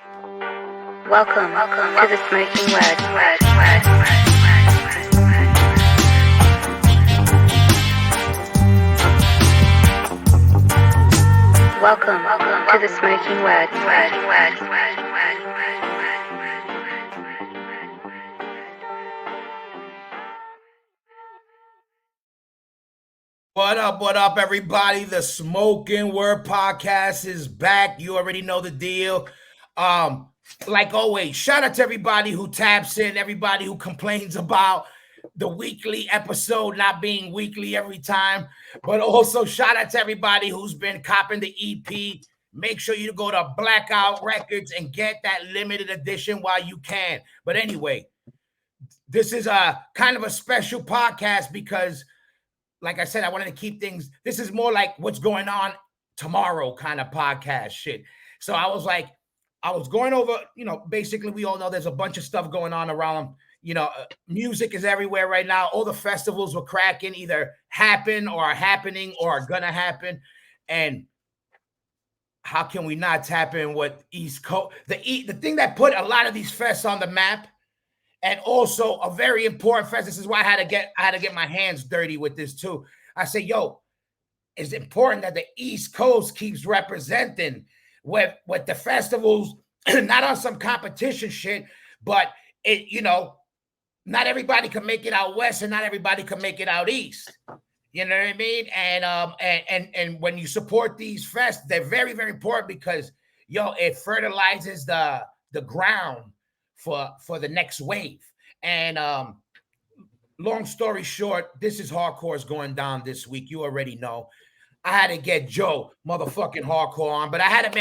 Welcome to the Smokin Word. Welcome to the Smokin Word. What up, everybody? The Smokin Word podcast is back. You already know the deal. Like always, shout out to everybody who taps in, everybody who complains about the weekly episode not being weekly every time, but also shout out to everybody who's been copping the EP. Make sure you go to Blackout Records and get that limited edition while you can. But anyway, this is a kind of a special podcast because, like I said, I wanted to keep things, this is more like what's going on tomorrow kind of podcast shit. So I was going over, basically we all know there's a bunch of stuff going on around, music is everywhere right now. All the festivals were cracking, either happen or are happening or are gonna happen. And how can we not tap in what East Coast, the thing that put a lot of these fests on the map, and also a very important fest. This is why I had to get my hands dirty with this too. I say, it's important that the East Coast keeps representing with the festivals, not on some competition shit, but not everybody can make it out west and not everybody can make it out east. You know what I mean? And when you support these fests, they're very, very important because it fertilizes the ground for the next wave. And long story short, this is hardcore is going down this week. You already know. I had to get Joe motherfucking hardcore on, but I had to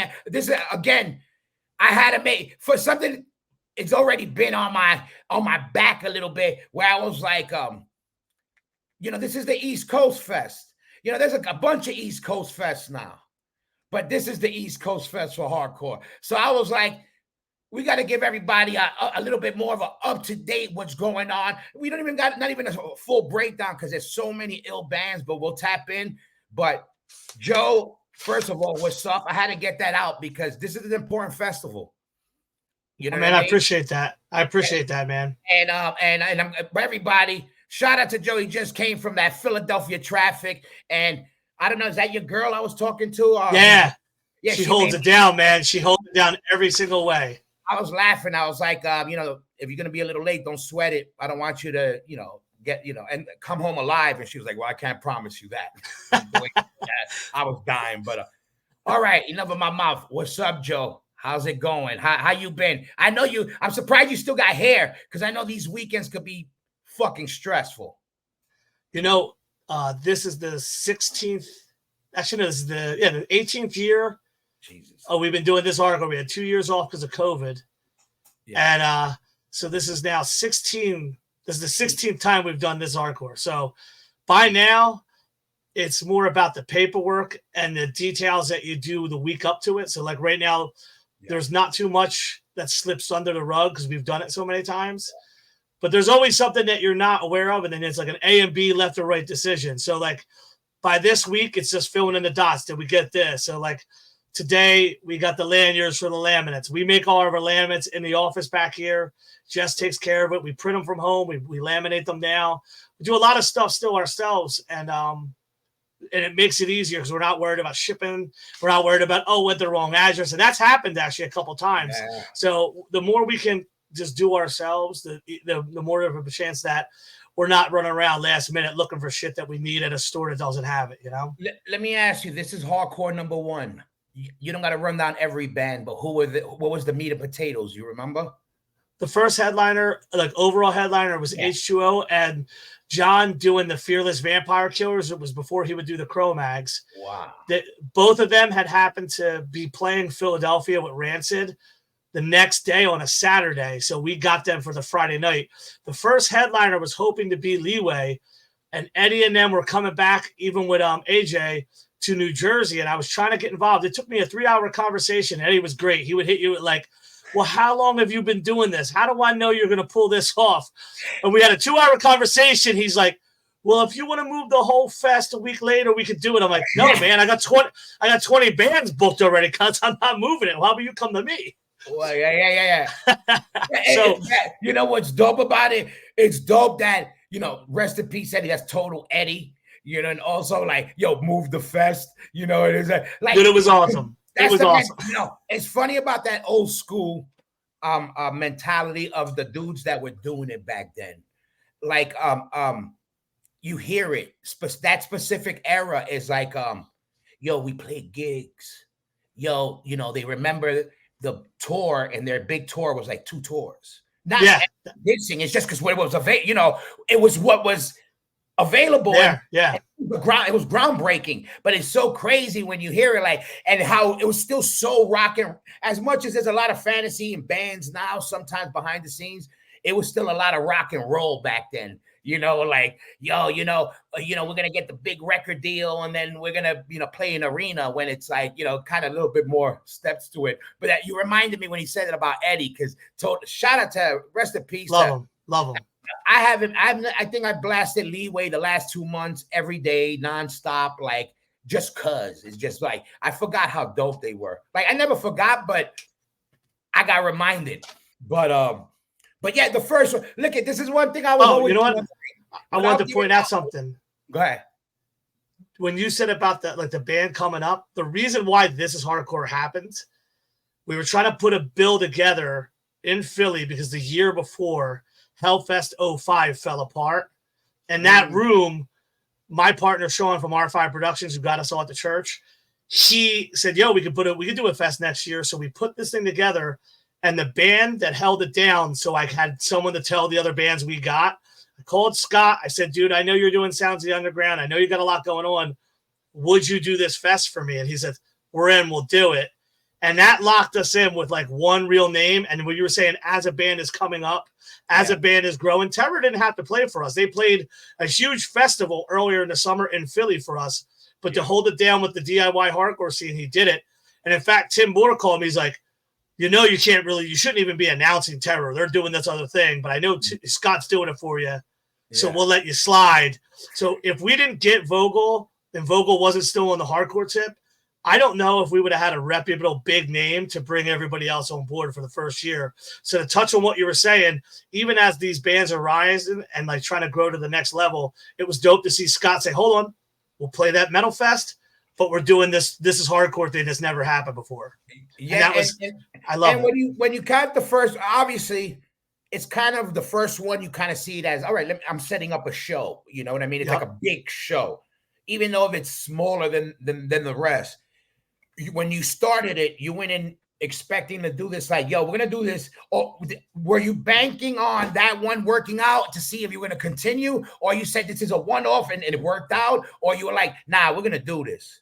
make for something. It's already been on my back a little bit where I was like, this is the East Coast Fest. There's a bunch of East Coast Fests now, but this is the East Coast Fest for hardcore. So I was like, we got to give everybody a little bit more of an up-to-date what's going on. We don't even got not even a full breakdown because there's so many ill bands, but we'll tap in. But Joe, first of all, what's up? I had to get that out because this is an important festival. Man, I appreciate that. I appreciate that, man. And everybody, shout out to Joe. He just came from that Philadelphia traffic. And I don't know, is that your girl I was talking to? Yeah, she holds it down, man. She holds it down every single way. I was laughing. I was like, if you're going to be a little late, don't sweat it. I don't want you to, get, and come home alive. And she was like, well, I can't promise you that. I was dying, but all right. Enough of my mouth. What's up, Joe? How's it going? How you been? I'm surprised you still got hair because I know these weekends could be fucking stressful. This is the 16th. Actually, no, this is the 18th year. Jesus. Oh, we've been doing this article. We had 2 years off because of COVID. Yeah. And so this is now 16. This is the 16th time we've done this hardcore. So by now, it's more about the paperwork and the details that you do the week up to it. So like right now, there's not too much that slips under the rug because we've done it so many times. But there's always something that you're not aware of. And then it's like an A and B left or right decision. So like by this week, it's just filling in the dots. Did we get this? So like today, we got the lanyards for the laminates. We make all of our laminates in the office back here. Jess takes care of it. We print them from home. We laminate them now. We do a lot of stuff still ourselves. And it makes it easier because we're not worried about shipping. We're not worried about, went the wrong address. And that's happened actually a couple times. Yeah. So the more we can just do ourselves, the more of a chance that we're not running around last minute looking for shit that we need at a store that doesn't have it, Let me ask you, this is hardcore number one. You don't got to run down every band, but what was the meat and potatoes? You remember? The first headliner, like overall headliner, was H2O and John doing the Fearless Vampire Killers. It was before he would do the Cro-Mags. Wow. Both of them had happened to be playing Philadelphia with Rancid the next day on a Saturday. So we got them for the Friday night. The first headliner was hoping to be Leeway, and Eddie and them were coming back, even with AJ, to New Jersey. And I was trying to get involved. It took me a 3-hour conversation. Eddie was great. He would hit you with like, well, how long have you been doing this? How do I know you're going to pull this off? And we had a 2-hour conversation. He's like, well, if you want to move the whole fest a week later, we could do it. I'm like, no, man, I got 20 bands booked already, cuz I'm not moving it. How about you come to me? Well, yeah. So You know what's dope about it? It's dope that, rest in peace, Eddie. That's total Eddie. And also like, yo, move the fest. It is like dude, it was awesome. It was awesome. It's funny about that old school mentality of the dudes that were doing it back then. Like you hear it. That specific era is like yo, we played gigs. Yo, they remember the tour, and their big tour was like 2 tours. Not mixing. It's just because what was available. It was what was available. Yeah. It was groundbreaking, but it's so crazy when you hear it, like, and how it was still so rocking. As much as there's a lot of fantasy in bands now, sometimes behind the scenes, it was still a lot of rock and roll back then. Like, yo, we're gonna get the big record deal, and then we're gonna, play an arena, when it's like, kind of a little bit more steps to it. But that you reminded me when he said it about Eddie, because shout out to, rest in peace. Love him. I think I blasted Leeway the last 2 months every day, nonstop, like, just cause it's just like I forgot how dope they were. Like, I never forgot, but I got reminded. But yeah, the first one. Look at this is one thing I was. You know what? I wanted to point out something. Go ahead. When you said about the band coming up, the reason why This Is Hardcore happened, we were trying to put a bill together in Philly because the year before Hellfest 05 fell apart. And that room, my partner Sean from R5 Productions, who got us all at the church, he said, yo, we could do a fest next year. So we put this thing together, and the band that held it down, so I had someone to tell the other bands we got. I called Scott. I said, dude, I know you're doing Sounds of the Underground. I know you got a lot going on. Would you do this fest for me? And he said, we're in, we'll do it. And that locked us in with like one real name. And what you were saying, as a band is coming up, as a band is growing, Terror didn't have to play for us. They played a huge festival earlier in the summer in Philly for us. But to hold it down with the DIY hardcore scene, he did it. And in fact, Tim Moore called me. He's like, you shouldn't even be announcing Terror. They're doing this other thing. But I know Scott's doing it for you. So we'll let you slide. So if we didn't get Vogel, and Vogel wasn't still on the hardcore tip, I don't know if we would have had a reputable big name to bring everybody else on board for the first year. So to touch on what you were saying, even as these bands are rising and like trying to grow to the next level, it was dope to see Scott say, hold on, we'll play that Metal Fest, but we're doing this is hardcore thing that's never happened before. Yeah, I love it. When you count the first, obviously, it's kind of the first one, you kind of see it as, all right, I'm setting up a show. You know what I mean? It's like a big show, even though if it's smaller than the rest. When you started it, you went in expecting to do this, like, yo, we're going to do this. Or were you banking on that one working out to see if you're going to continue? Or you said this is a one-off and it worked out? Or you were like, nah, we're going to do this?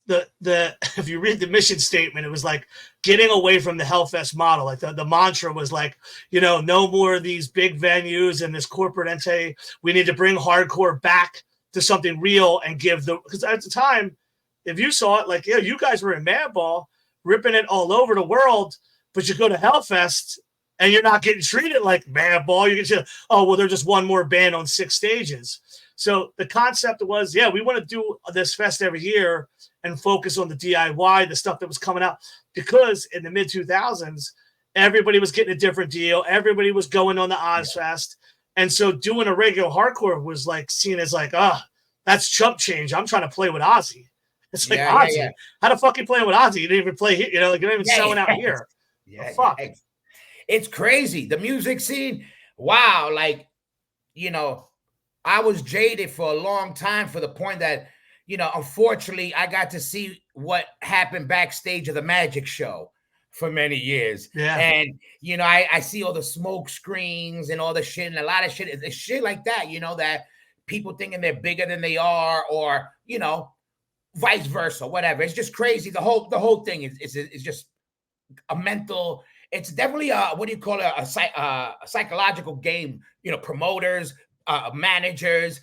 If you read the mission statement, it was like getting away from the Hellfest model. Like the mantra was like, no more of these big venues and this corporate entity. We need to bring hardcore back to something real and because at the time, if you saw it, like, you guys were in Madball, ripping it all over the world, but you go to Hellfest and you're not getting treated like Madball. You get they're just one more band on 6 stages. So the concept was, we want to do this fest every year and focus on the DIY, the stuff that was coming out, because in the mid 2000s, everybody was getting a different deal. Everybody was going on the Ozfest. And so doing a regular hardcore was like seen as like, that's chump change. I'm trying to play with Ozzy. It's like, Ozzy. Yeah. How the fuck you playing with Ozzy? You didn't even play here. Like, you're not even selling out here. Yeah, fuck. It's crazy. The music scene. Wow. Like, I was jaded for a long time, for the point that, unfortunately, I got to see what happened backstage of the Magic Show for many years. Yeah. And, I see all the smoke screens and all the shit, and a lot of shit. It's shit like that, that people thinking they're bigger than they are, or, vice versa, whatever. It's just crazy. The whole thing is just a mental. It's definitely a psychological game. Promoters, managers,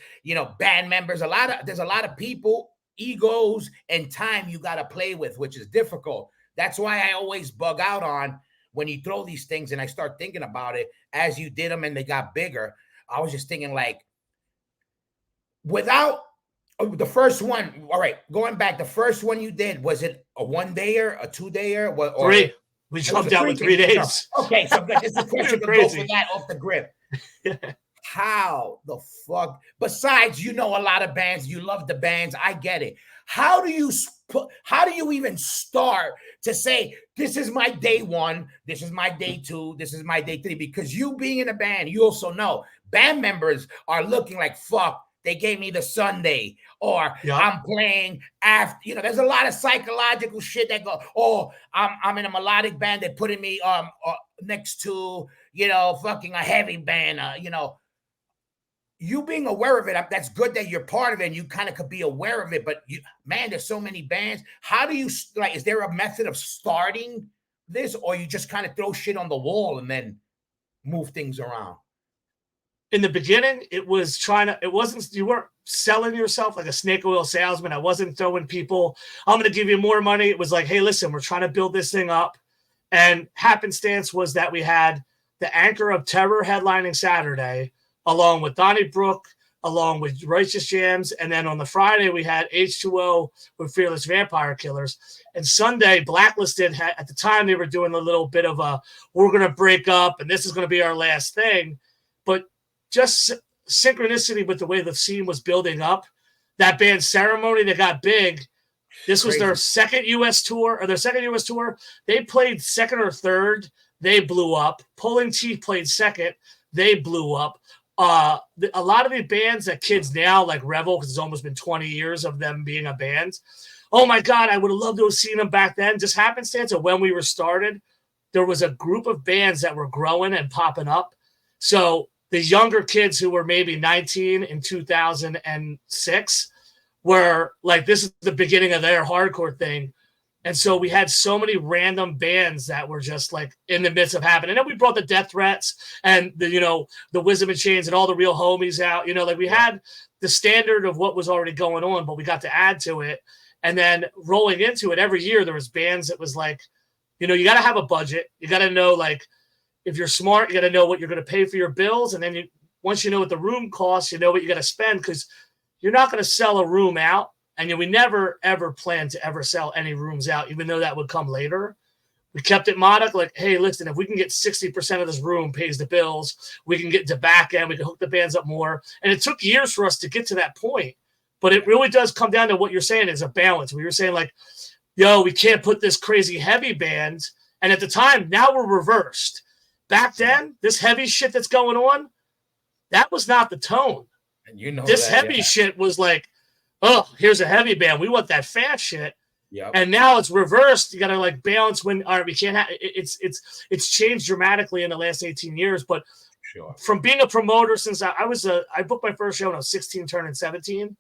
band members. There's a lot of people, egos, and time you got to play with, which is difficult. That's why I always bug out on when you throw these things, and I start thinking about it as you did them and they got bigger. I was just thinking, like, without the first one, all right, going back, the first one you did, was it a 1-dayer, a 2-dayer? 3. We jumped out with 3 days. Okay, so good. This is a question to go for that off the grip. Yeah. How the fuck? Besides, you know a lot of bands. You love the bands. I get it. How do you even start to say this is my day 1, this is my day 2, this is my day 3? Because you being in a band, you also know band members are looking like fuck. They gave me the Sunday, or I'm playing after. You know, there's a lot of psychological shit that go. Oh, I'm in a melodic band. They're putting me next to fucking a heavy band. You being aware of it, that's good that you're part of it and you kind of could be aware of it. But man, there's so many bands. How do you is there a method of starting this, or you just kind of throw shit on the wall and then move things around? In the beginning, it wasn't, you weren't selling yourself like a snake oil salesman. I wasn't throwing people, I'm going to give you more money. It was like, hey, listen, we're trying to build this thing up. And happenstance was that we had the Anchor of Terror headlining Saturday, along with Donnybrook, along with Righteous Jams. And then on the Friday, we had H2O with Fearless Vampire Killers. And Sunday, Blacklisted, at the time, they were doing a little bit of we're going to break up and this is going to be our last thing. But just synchronicity with the way the scene was building up. That band Ceremony, that got big. This was their second U.S. tour. They played second or third. They blew up. Pulling Teeth played second. They blew up. A lot of the bands that kids now like Revel, because it's almost been 20 years of them being a band. Oh my God, I would have loved to have seen them back then. Just happenstance of when we were started, there was a group of bands that were growing and popping up. So the younger kids who were maybe 19 in 2006 were like, this is the beginning of their hardcore thing. And so we had so many random bands that were just like in the midst of happening. And then we brought the Death Threats and the Wisdom and Chains and all the Real Homies out. We had the standard of what was already going on, but we got to add to it. And then rolling into it every year, there was bands that was like, you got to have a budget. You got to know, like, if you're smart, you got to know what you're going to pay for your bills. And then once you know what the room costs, you know what you got to spend, because you're not going to sell a room out. And we never, ever planned to ever sell any rooms out, even though that would come later. We kept it modest, like, hey, listen, if we can get 60% of this room pays the bills, we can get to back end, we can hook the bands up more. And it took years for us to get to that point. But it really does come down to what you're saying is a balance. We were saying, like, yo, we can't put this crazy heavy band. And at the time, now we're reversed. Back then, this heavy shit that's going on, that was not the tone. And this heavy shit was like, oh, here's a heavy band. We want that fast shit. Yep. And now it's reversed. You got to like balance when, all right, we can't have it's changed dramatically in the last 18 years. But from being a promoter since I booked my first show when I was 16, turning 17.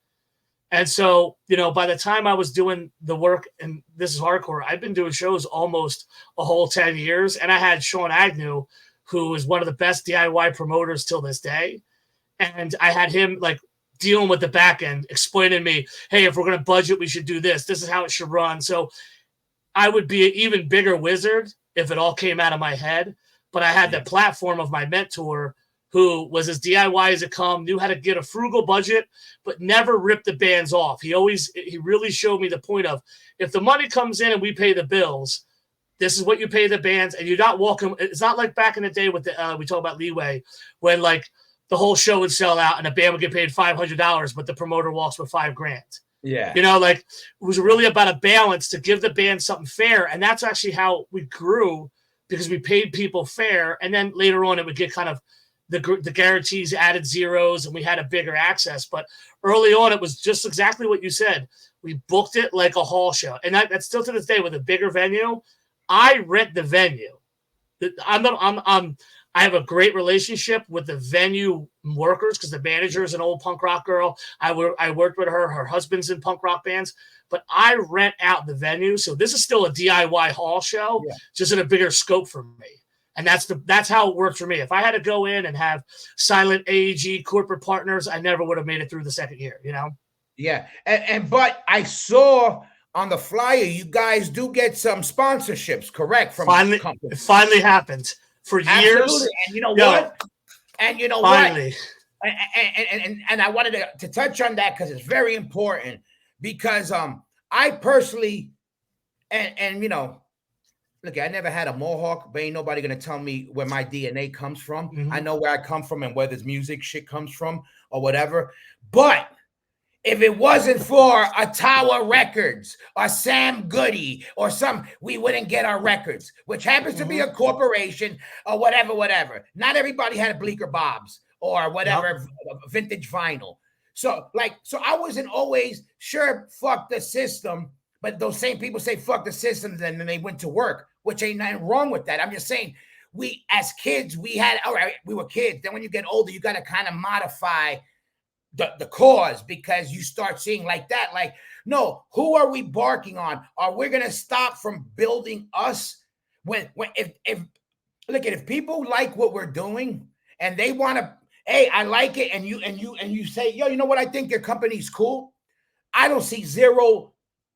And so, by the time I was doing the work, and this is hardcore, I've been doing shows almost a whole 10 years. And I had Sean Agnew, who is one of the best DIY promoters till this day. And I had him like dealing with the back end, explaining to me, hey, if we're going to budget, we should do this. This is how it should run. So I would be an even bigger wizard if it all came out of my head. But I had the platform of my mentor, who was as DIY as it come, knew how to get a frugal budget, but never ripped the bands off. He really showed me the point of, if the money comes in and we pay the bills, this is what you pay the bands, and you're not walking. It's not like back in the day with the we talk about Leeway, when like the whole show would sell out and a band would get paid $500, but the promoter walks with $5,000. Yeah. Like it was really about a balance to give the band something fair. And that's actually how we grew, because we paid people fair. And then later on, it would get kind of the guarantees added zeros and we had a bigger access. But early on, it was just exactly what you said. We booked it like a hall show. And that's still to this day with a bigger venue. I rent the venue. I have a great relationship with the venue workers, because the manager is an old punk rock girl. I worked with her. Her husband's in punk rock bands. But I rent out the venue. So this is still a DIY hall show, just in a bigger scope for me. And that's how it worked for me. If I had to go in and have silent AEG corporate partners, I never would have made it through the second year, Yeah. But I saw on the flyer, you guys do get some sponsorships, correct? From it finally happened. For years. Absolutely. And you know what? And you know finally. What? And I wanted to touch on that because it's very important, because I personally and look, I never had a mohawk, but ain't nobody gonna tell me where my DNA comes from. Mm-hmm. I know where I come from and where this music shit comes from or whatever. But if it wasn't for a Tower Records or Sam Goody or some, we wouldn't get our records, which happens to be a corporation or whatever. Not everybody had a Bleecker Bob's or whatever vintage vinyl. So I wasn't always sure, fuck the system, but those same people say fuck the system, and then they went to work, which ain't nothing wrong with that. I'm just saying, we as kids, we were kids. Then when you get older, you got to kind of modify the cause, because you start seeing like that, like, no, who are we barking on? Are we gonna stop from building us? If people like what we're doing and they want to, hey, I like it, and you say, yo, you know what, I think your company's cool, I don't see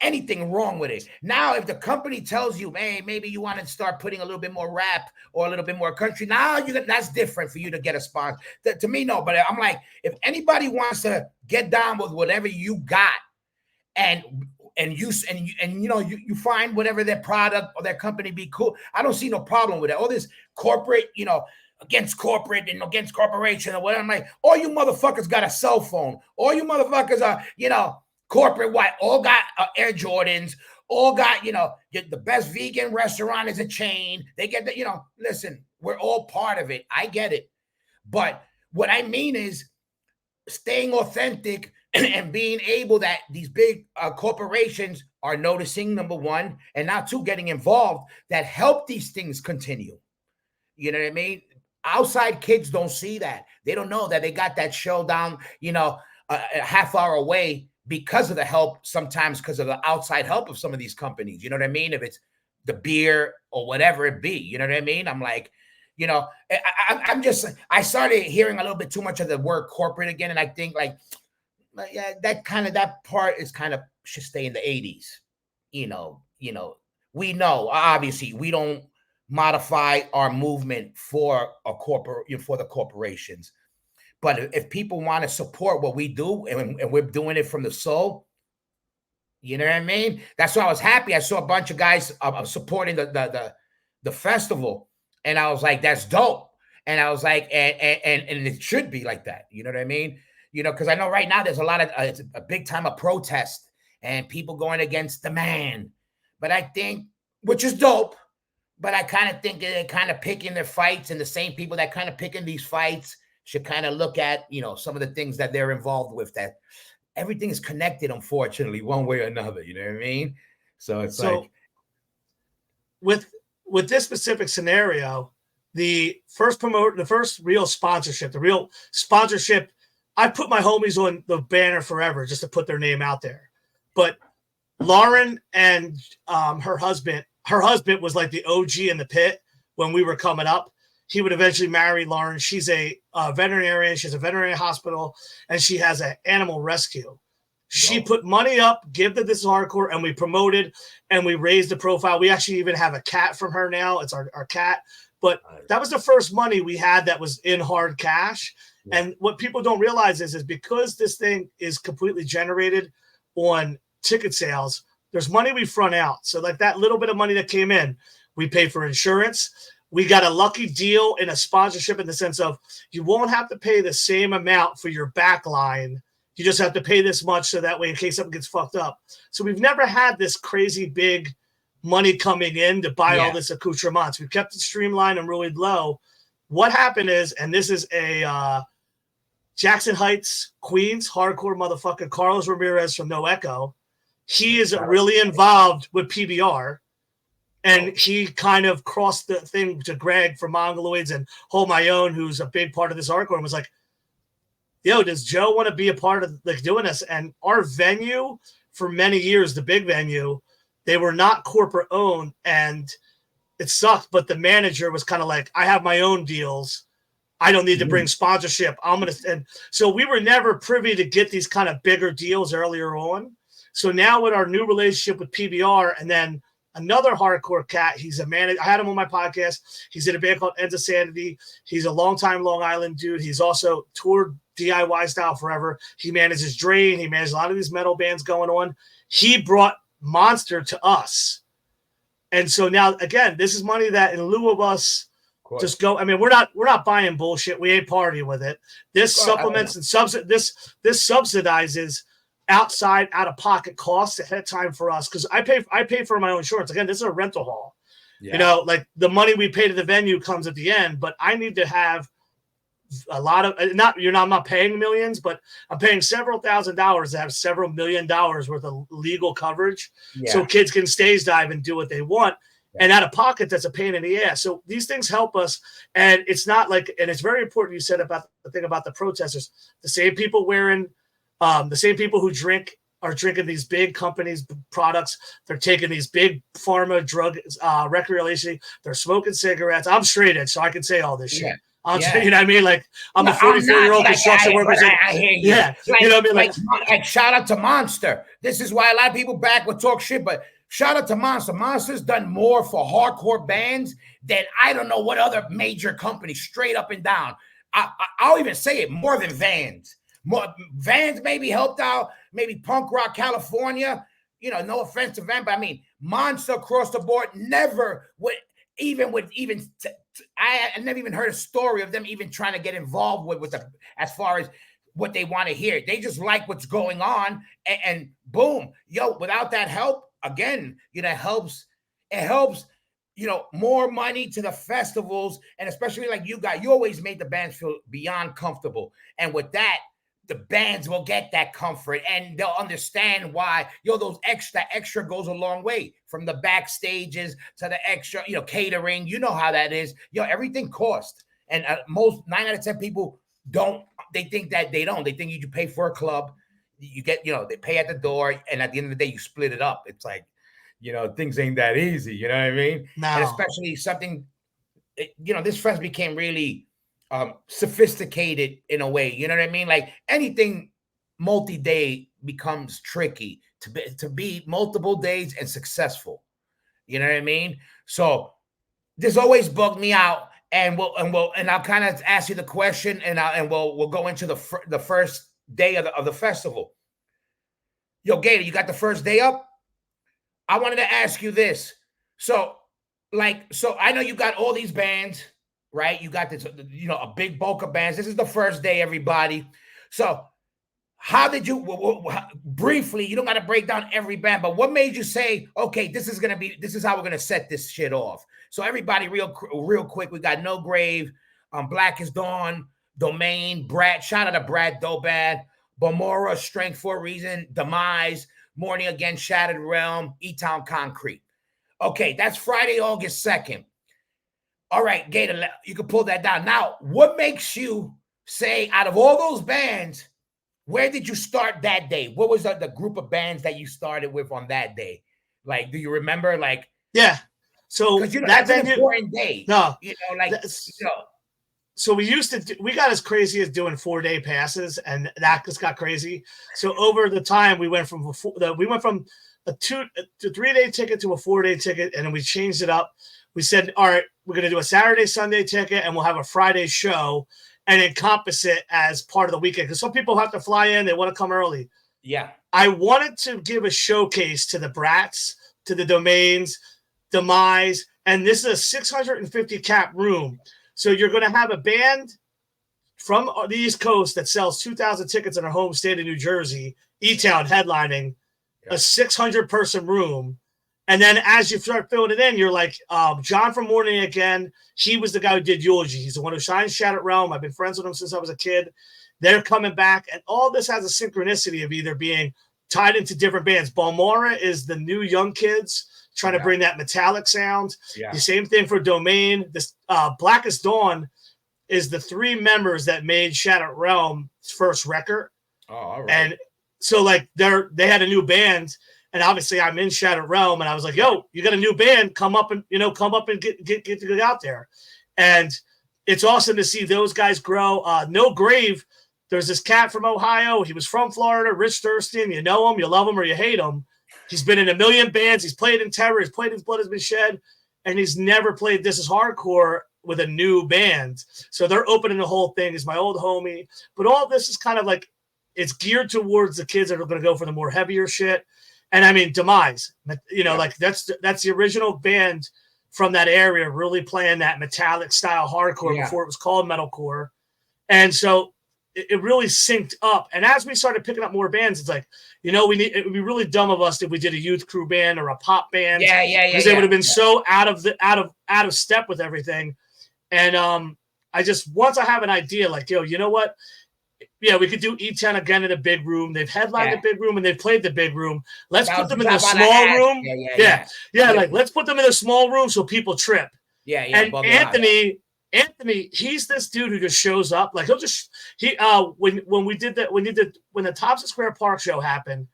anything wrong with it. Now, if the company tells you, hey, maybe you want to start putting a little bit more rap or a little bit more country, now that's different for you to get a sponsor. To me, no. But I'm like, if anybody wants to get down with whatever you got, and you find whatever their product or their company be cool, I don't see no problem with it. All this corporate, against corporate and against corporation or whatever. I'm like, all you motherfuckers got a cell phone. All you motherfuckers are, corporate white, all got Air Jordans, all got, the best vegan restaurant is a chain. They get the, listen, we're all part of it. I get it. But what I mean is staying authentic and being able that these big corporations are noticing, number one, and now two, getting involved that help these things continue. You know what I mean? Outside kids don't see that. They don't know that they got that show down, a half hour away, because of the help, sometimes because of the outside help of some of these companies. You know what I mean? If it's the beer or whatever it be, you know what I mean? I'm like, I started hearing a little bit too much of the word corporate again. And I think yeah, that part is kind of should stay in the 80s. We know, obviously, we don't modify our movement for for the corporations. But if people want to support what we do, and we're doing it from the soul, you know what I mean? That's why I was happy. I saw a bunch of guys supporting the festival, and I was like, that's dope. And I was like, and it should be like that. You know what I mean? Because I know right now there's a lot of it's a big time of protest and people going against the man. But I think, which is dope, but I kind of think they're kind of picking their fights, and the same people that kind of picking these fights should kind of look at, some of the things that they're involved with, that everything is connected, unfortunately, one way or another. You know what I mean? So it's like, with this specific scenario, the first real sponsorship, I put my homies on the banner forever just to put their name out there. But Lauren and her husband was like the OG in the pit when we were coming up. He would eventually marry Lauren. She's a veterinarian. She has a veterinary hospital, and she has an animal rescue. She put money up, give to This Is Hardcore, and we promoted, and we raised the profile. We actually even have a cat from her now. It's our cat. But that was the first money we had that was in hard cash. Yeah. And what people don't realize is because this thing is completely generated on ticket sales, there's money we front out. So like that little bit of money that came in, we pay for insurance. We got a lucky deal in a sponsorship in the sense of you won't have to pay the same amount for your back line. You just have to pay this much so that way in case something gets fucked up. So we've never had this crazy big money coming in to buy all this accoutrements. We've kept it streamlined and really low. What happened is, and this is a Jackson Heights, Queens, hardcore motherfucker, Carlos Ramirez from No Echo. He is really involved with PBR. And he kind of crossed the thing to Greg from Mongoloids and Hold My Own, who's a big part of this hardcore, and was like, yo, does Joe want to be a part of doing this? And our venue for many years, the big venue, they were not corporate owned, and it sucked. But the manager was kind of like, I have my own deals. I don't need to bring sponsorship. And so we were never privy to get these kind of bigger deals earlier on. So now with our new relationship with PBR, and then another hardcore cat, he's a manager. I had him on my podcast. He's in a band called Ends of Sanity. He's a longtime Long Island dude. He's also toured DIY style forever. He manages Drain. He manages a lot of these metal bands going on. He brought Monster to us. And so now, again, this is money that in lieu of us just go. I mean, we're not buying bullshit. We ain't partying with it. This supplements and this subsidizes outside out of pocket costs ahead of time for us, because I pay for my own insurance. Again, this is a rental hall. Yeah. You know, like the money we pay to the venue comes at the end, but I need to have a lot of I'm not paying millions, but I'm paying several $1,000s to have several $1 million worth of legal coverage, so kids can stage dive and do what they want. And out of pocket, that's a pain in the ass. So these things help us. And it's not like, and it's very important you said about the thing about the protesters, the same people the same people who are drinking these big companies' products. They're taking these big pharma drug recreationally. They're smoking cigarettes. I'm straight edge, so I can say all this shit. You know what I mean? Like, I'm a 44-year-old construction worker. I hear you. Yeah. Like, you know what I mean? Like, shout out to Monster. This is why a lot of people back would talk shit, but shout out to Monster. Monster's done more for hardcore bands than I don't know what other major company, straight up and down. I'll even say it, more than Vans. Vans maybe helped out, maybe Punk Rock California. You know, no offense to Van, but I mean, Monster across the board never would I never even heard a story of them even trying to get involved with the, as far as what they want to hear. They just like what's going on, and boom, without that help, again, it helps, more money to the festivals, and especially like you always made the bands feel beyond comfortable. And with that, the bands will get that comfort, and they'll understand why, those extra goes a long way, from the backstages to the extra, catering. You know how that is. Everything costs. And most 9 out of 10 people they think that they don't. They think you pay for a club, you get, they pay at the door, and at the end of the day, you split it up. It's like, things ain't that easy. You know what I mean? No. And especially something, this fest became really sophisticated in a way. You know what I mean? Like, anything multi-day becomes tricky to be multiple days and successful. You know what I mean? So this always bugged me out. And I'll kind of ask you the question, and we'll go into the first day of the festival. Yo, Gator, you got the first day up? I wanted to ask you this. So I know you got all these bands, right? You got this, a big bulk of bands. This is the first day, everybody. So how did you, briefly, you don't got to break down every band, but what made you say, okay, this is how we're going to set this shit off? So everybody, real quick, we got No Grave, Black is Dawn, Domain, Brad, shout out to Brad Dobad, Bomora, Strength for a Reason, Demise, Morning Again, Shattered Realm, E-Town Concrete. Okay, that's Friday, August 2nd. All right, Gator, you can pull that down. Now, what makes you say, out of all those bands, where did you start that day? What was the group of bands that you started with on that day? Like, do you remember? Like, yeah. So that's an important day. No, So we got as crazy as doing 4-day passes, and that just got crazy. So over the time, we went from a 3-day ticket to a 4-day ticket, and then we changed it up. We said, all right, we're going to do a Saturday, Sunday ticket, and we'll have a Friday show and encompass it as part of the weekend. Because some people have to fly in. They want to come early. Yeah. I wanted to give a showcase to the Brats, to the Domains, Demise, and this is a 650 cap room. So you're going to have a band from the East Coast that sells 2,000 tickets in our home state of New Jersey, E-Town headlining, a 600-person room. And then as you start filling it in, you're like, John from Morning Again, he was the guy who did Eulogy. He's the one who shines Shattered Realm. I've been friends with him since I was a kid. They're coming back. And all this has a synchronicity of either being tied into different bands. Balmora is the new young kids trying to bring that metallic sound. Yeah. The same thing for Domain. This Blackest Dawn is the 3 members that made Shattered Realm's first record. Oh, all right. And so like they had a new band. And obviously I'm in Shattered Realm, and I was like, yo, you got a new band, come up and get out there. And it's awesome to see those guys grow. No Grave, there's this cat from Ohio. He was from Florida, Rich Thurston. You know him, you love him, or you hate him. He's been in a million bands. He's played in Terror. He's played in Blood Has Been Shed. And he's never played This Is Hardcore with a new band. So they're opening the whole thing. He's my old homie. But all this is kind of like, it's geared towards the kids that are going to go for the more heavier shit. And I mean, Demise, like that's the original band from that area, really playing that metallic style hardcore before it was called metalcore. And so it really synced up. And as we started picking up more bands, it's like, it would be really dumb of us if we did a youth crew band or a pop band. Because they would have been so out of step with everything. And once I have an idea, like, you know what? Yeah, we could do E-Town again in a big room. They've headlined the big room and they've played the big room. Let's put them in the small room. Like, let's put them in a small room so people trip. And Anthony, he's this dude who just shows up. Like, when the Thompson Square Park show happened,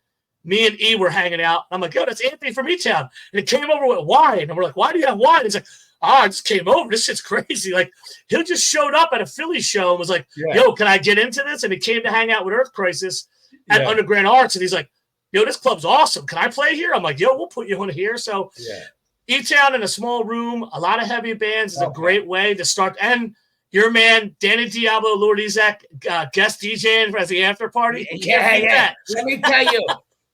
me and E were hanging out. I'm like, yo, that's Anthony from E-Town. And it came over with wine. And we're like, why do you have wine? He's like, I just came over. This shit's crazy. Like, he just showed up at a Philly show and was like, yo, can I get into this? And he came to hang out with Earth Crisis at Underground Arts. And he's like, yo, this club's awesome. Can I play here? I'm like, yo, we'll put you in here. So E-Town in a small room, a lot of heavy bands is a great way to start. And your man, Danny Diablo, Lord Ezek, guest DJing as the after party.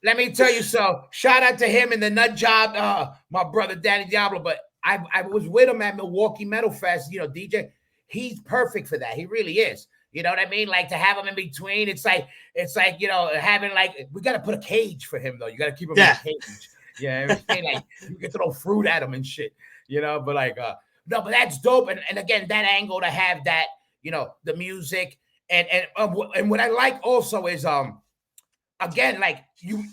Let me tell you. So shout out to him and the nut job, my brother Danny Diablo. But I was with him at Milwaukee Metal Fest, DJ. He's perfect for that. He really is. You know what I mean? Like, to have him in between, it's like, having, like, we got to put a cage for him, though. You got to keep him in a cage. Everything, like, you can throw fruit at him and shit, but like, no, but that's dope. And again, that angle to have that, the music and what I like also is, again, like, you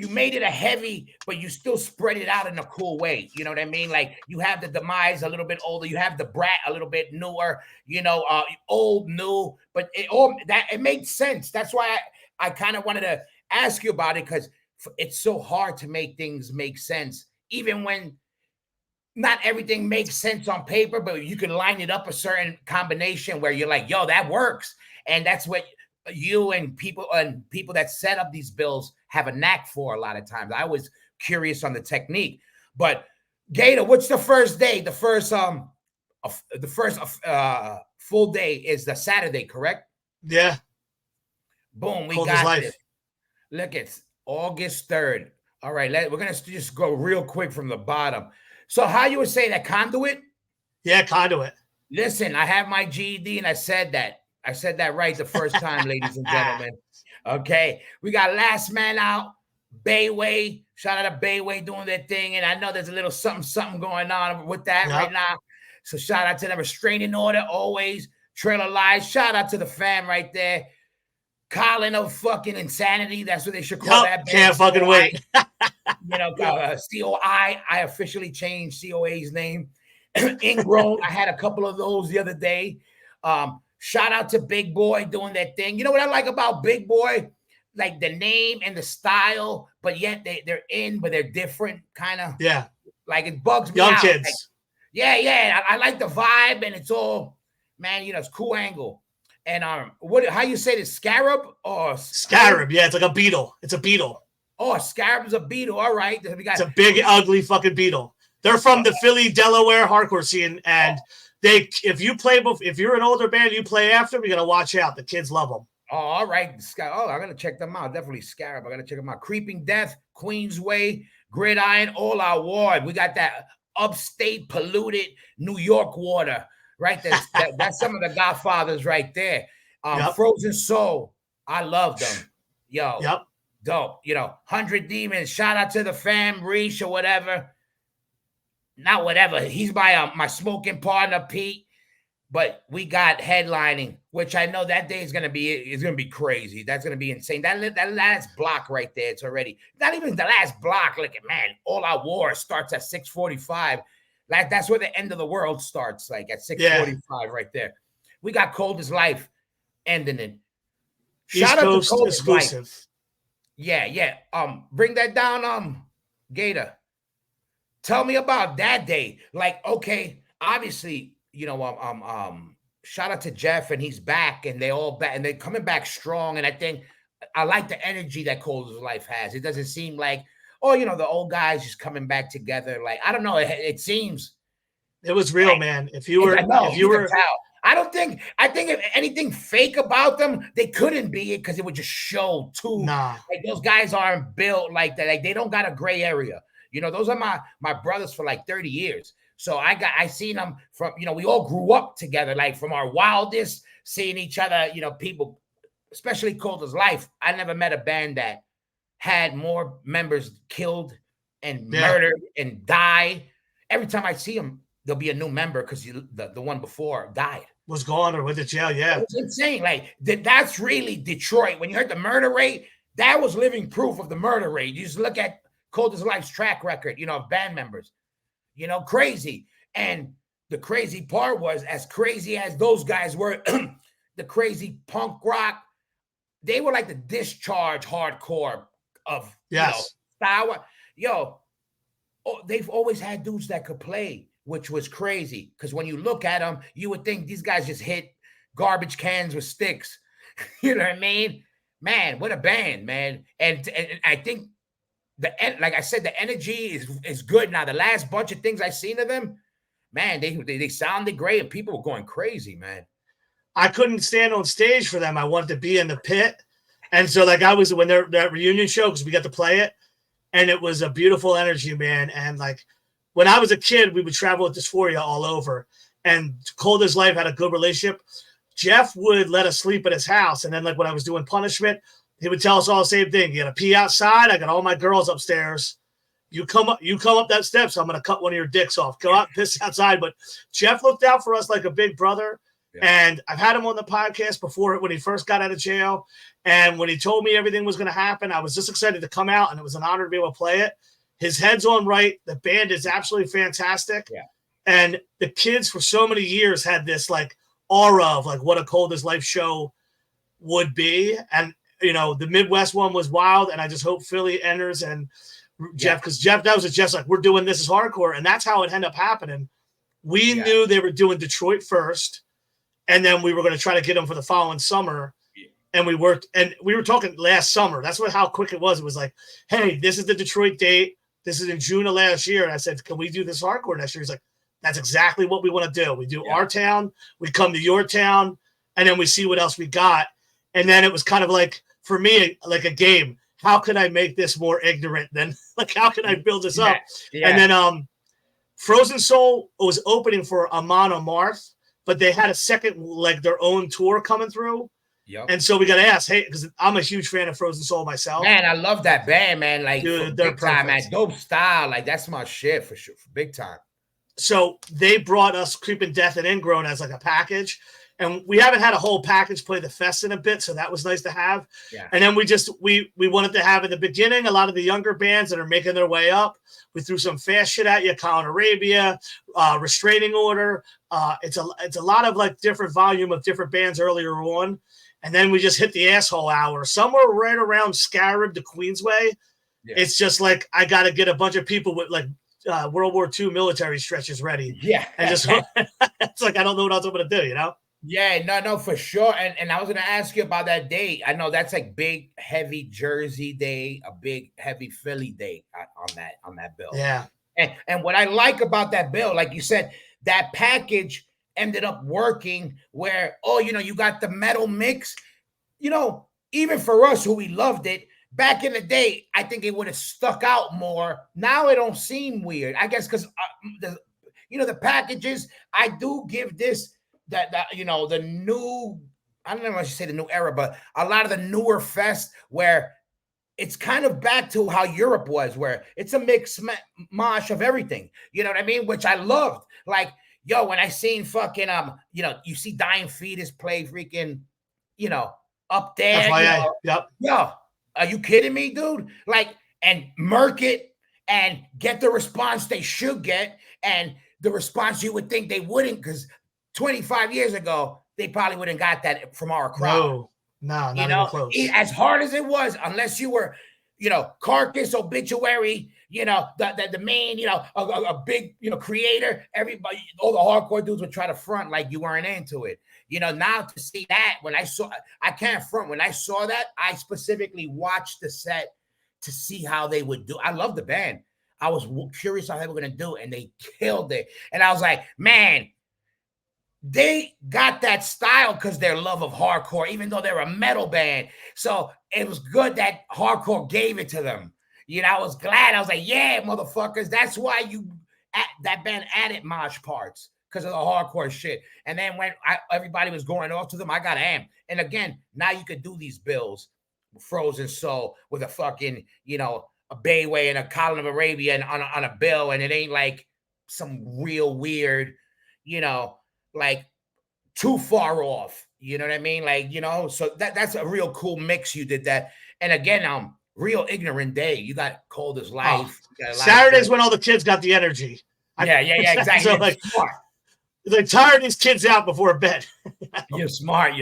made it a heavy, but you still spread it out in a cool way. You know what I mean? Like, you have the Demise a little bit older, you have the Brat a little bit newer, old, new, but it made sense. That's why I kind of wanted to ask you about it, because it's so hard to make things make sense, even when not everything makes sense on paper, but you can line it up a certain combination where you're like, yo, that works. And that's what you and people that set up these bills have a knack for a lot of times. I was curious on the technique. But Gator, what's the first day? The first full day is the Saturday, correct? Yeah. Boom, we got this. Look, it's August 3rd. All right, we're gonna just go real quick from the bottom. So how you would say that, Conduit? Yeah, Conduit. Listen, I have my GED and I said that. I said that right the first time, ladies and gentlemen. Okay, we got Last Man Out, Bayway. Shout out to Bayway doing their thing. And I know there's a little something going on with that right now. So shout out to them. Restraining Order, always. Trailer Lies. Shout out to the fam right there. Colin of fucking Insanity. That's what they should call that band. Can't fucking wait. COI. I officially changed COA's name. Ingrown. I had a couple of those the other day. Shout out to Big Boy doing that thing. You know what I like about Big Boy? Like the name and the style, but yet they're in, but they're different, kind of. Yeah. Like, it bugs me Young out. kids. Like, I like the vibe, and it's all, man, it's cool angle. And how you say this? Scarab or Scarab? Yeah, it's like a beetle. It's a beetle. Oh, Scarab's a beetle. All right, it's a big, ugly fucking beetle. They're from the Philly, Delaware hardcore scene, and if you're an older band, you play after, we gotta watch out. The kids love them. Oh, all right. I gotta check them out. Definitely Scarab. I gotta check them out. Creeping Death, Queensway, Gridiron, All Our War. We got that upstate polluted New York water. Right, that's some of the Godfathers right there. Frozen Soul, I love them. Dope. 100 Demons. Shout out to the fam, Reach or whatever. Not whatever. He's my smoking partner, Pete. But we got headlining, which I know that day is gonna be crazy. That's gonna be insane. That last block right there, it's already not even the last block. Look at, man, All Our War starts at 6:45. Like, that's where the end of the world starts, like at 6:45 right there. We got Cold as Life ending it. Shout out to Cold as Life. Yeah. Bring that down, Gator. Tell me about that day. Like, okay, obviously, shout out to Jeff, and he's back, and they all back, and they're coming back strong. And I think I like the energy that Cold as Life has. It doesn't seem like, the old guys just coming back together. Like, I don't know. It seems it was real, man. I I think if anything fake about them, they couldn't be it because it would just show too. Nah. Like those guys aren't built like that. Like they don't got a gray area. You know, those are my brothers for like 30 years. So I seen them from, you know, we all grew up together, like from our wildest, seeing each other, you know, people, especially Cold as Life. I never met a band that had more members killed and murdered and die. Every time I see them, there'll be a new member because the one before died. Was gone or went to jail, yeah. It's insane. Like that's really Detroit. When you heard the murder rate, that was living proof of the murder rate. You just look at Cold as Life's track record, you know, of band members. You know, crazy. And the crazy part was, as crazy as those guys were, the crazy punk rock, they were like the Discharge hardcore of, you know, style. Yo, they've always had dudes that could play, which was crazy. Because when you look at them, you would think these guys just hit garbage cans with sticks. You know what I mean? Man, what a band, man. And I think like I said, the energy is good now. The last bunch of things I've seen of them, man, they sounded great and people were going crazy, man. I couldn't stand on stage for them. I wanted to be in the pit. And so like I was when that reunion show, because we got to play it, and it was a beautiful energy, man. And like when I was a kid, we would travel with Dysphoria all over. And Cold as Life had a good relationship. Jeff would let us sleep at his house. And then like when I was doing Punishment, he would tell us all the same thing. You got to pee outside. I got all my girls upstairs. You come up that steps. I'm going to cut one of your dicks off. Go out and piss outside. But Jeff looked out for us like a big brother. Yeah. And I've had him on the podcast before when he first got out of jail. And when he told me everything was going to happen, I was just excited to come out, and it was an honor to be able to play it. His head's on right. The band is absolutely fantastic. Yeah. And the kids for so many years had this like aura of like what a Cold as Life show would be. And you know, the Midwest one was wild, and I just hope Philly enters and Jeff, because Jeff, that was it. Jeff's like, we're doing This Is Hardcore, and that's how it ended up happening. We knew they were doing Detroit first, and then we were going to try to get them for the following summer, and we worked, and we were talking last summer. That's how quick it was. It was like, hey, this is the Detroit date. This is in June of last year, and I said, can we do This Hardcore next year? He's like, that's exactly what we want to do. We do our town, we come to your town, and then we see what else we got. And then it was kind of like, for me, like a game. How can I make this more ignorant than like how can I build this up? Yeah. And then Frozen Soul was opening for Amon Amarth, but they had a second like their own tour coming through. Yep. And so we got to ask, hey, because I'm a huge fan of Frozen Soul myself. Man, I love that band, man. Like, dude, they're big time, man. Dope style. Like, that's my shit for sure, for big time. So they brought us Creeping Death and Ingrown as like a package. And we haven't had a whole package play the fest in a bit, so that was nice to have. Yeah. And then we wanted to have in the beginning a lot of the younger bands that are making their way up. We threw some fast shit at you, Colin Arabia, Restraining Order. It's a lot of like different volume of different bands earlier on. And then we just hit the asshole hour. Somewhere right around Scarab to Queensway. Yeah. It's just like I got to get a bunch of people with like World War II military stretches ready. Yeah. And just it's like I don't know what else I'm going to do, you know? Yeah, no, for sure. And I was gonna ask you about that date. I know that's like big, heavy Jersey day, a big, heavy Philly day on that bill. Yeah. And what I like about that bill, like you said, that package ended up working where, you got the metal mix. You know, even for us who we loved it back in the day, I think it would have stuck out more. Now it don't seem weird. I guess because the packages, I do give this. That the new, I don't know if I should say the new era, but a lot of the newer fest where it's kind of back to how Europe was, where it's a mix mash of everything. You know what I mean? Which I loved. Like, when I seen fucking you see Dying Fetus play freaking, up there. Yep. Yo, are you kidding me, dude? Like, and murk it and get the response they should get, and the response you would think they wouldn't, because 25 years ago, they probably wouldn't got that from our crowd. No, not even close. As hard as it was, unless you were, Carcass, Obituary, the main, a big, creator, everybody, all the hardcore dudes would try to front like you weren't into it. Now to see that, I can't front. When I saw that, I specifically watched the set to see how they would do. I love the band. I was curious how they were going to do it, and they killed it. And I was like, man, they got that style because their love of hardcore, even though they're a metal band. So it was good that hardcore gave it to them. You know, I was glad. I was like, yeah, motherfuckers. That's why that band added mosh parts, because of the hardcore shit. And then when everybody was going off to them, I got amped. And again, now you could do these bills, Frozen Soul, with a fucking, you know, a Bayway and a Column of Arabia and on a bill, and it ain't like some real weird, you know, like too far off. You know what I mean? Like, you know, so that's a real cool mix you did that. And again, real ignorant day. You got Cold as Life. Saturdays when all the kids got the energy. Yeah, exactly. So like, smart. Like, tire these kids out before bed. You're smart.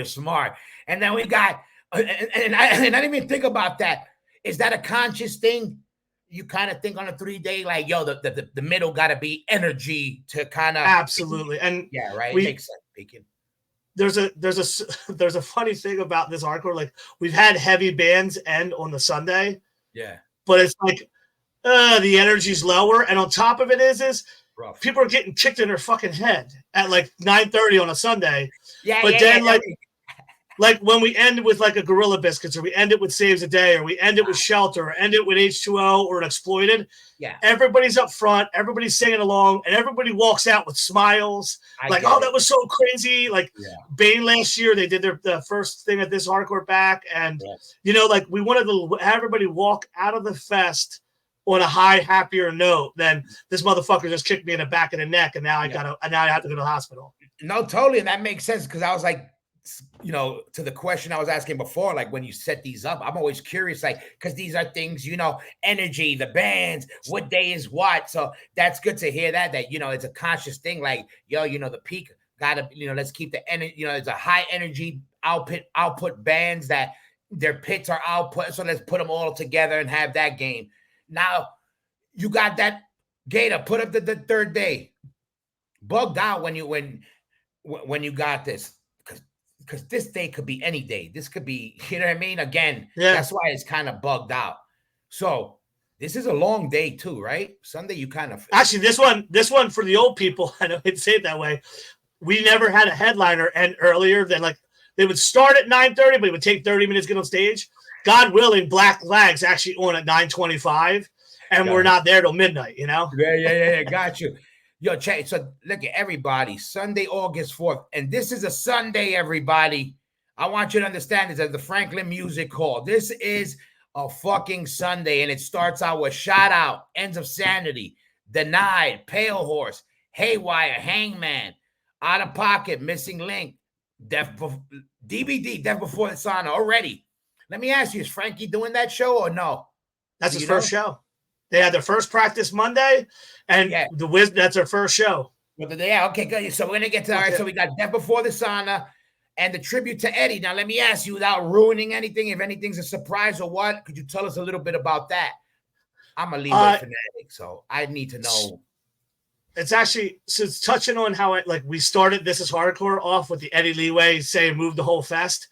And then we got, and I didn't even think about that. Is that a conscious thing? You kind of think on a 3-day, like, yo, the middle got to be energy to kind of. Absolutely. And yeah, right. It makes sense. Speaking. There's a funny thing about this hardcore. Like, we've had heavy bands end on the Sunday. Yeah. But it's like, the energy's lower. And on top of it is rough. People are getting kicked in their fucking head at like 9:30 on a Sunday. Yeah. But then like when we end with like a Gorilla Biscuits, or we end it with Saves a Day, or we end it with Shelter, or end it with H2O or an Exploited. Yeah. Everybody's up front, everybody's singing along, and everybody walks out with smiles. That was so crazy. Like, Bane last year, they did the first thing at this hardcore back, and you know, like, we wanted to have everybody walk out of the fest on a high, happier note than this motherfucker just kicked me in the back of the neck, and now I have to go to the hospital. No, totally, and that makes sense, because I was like, you know, to the question I was asking before, like, when you set these up, I'm always curious, like, because these are things, you know, energy, the bands, what day is what. So that's good to hear that, you know, it's a conscious thing. Like, yo, you know, the peak gotta, you know, let's keep the energy, you know, it's a high energy output bands that their pits are output. So let's put them all together and have that game. Now you got that Gator put up the third day, bugged out when you got this. Because this day could be any day. This could be, you know what I mean? Again, that's why it's kind of bugged out. So this is a long day too, right? Sunday, you kind of... Actually, this one for the old people, I know I'd say it that way. We never had a headliner end earlier than, like, they would start at 9:30, but it would take 30 minutes to get on stage. God willing, Black Flag's actually on at 9:25, and we're not there till midnight, you know? Yeah. Got you. Yo, check. So look at everybody. Sunday, August 4th. And this is a Sunday, everybody. I want you to understand this as the Franklin Music Hall. This is a fucking Sunday. And it starts out with Shout Out, Ends of Sanity, Denied, Pale Horse, Haywire, Hangman, Out of Pocket, Missing Link, DBD, Death Before the Sauna already. Let me ask you, is Frankie doing that show or no? That's his first show. They had their first practice Monday, and that's their first show. Yeah, okay, good. So we're going to get to all right. So we got Death Before the Sauna and the tribute to Eddie. Now, let me ask you, without ruining anything, if anything's a surprise or what, could you tell us a little bit about that? I'm a Leeway fanatic, so I need to know. It's actually, so it's touching on how we started This Is Hardcore off with the Eddie Leeway saying move the whole fest.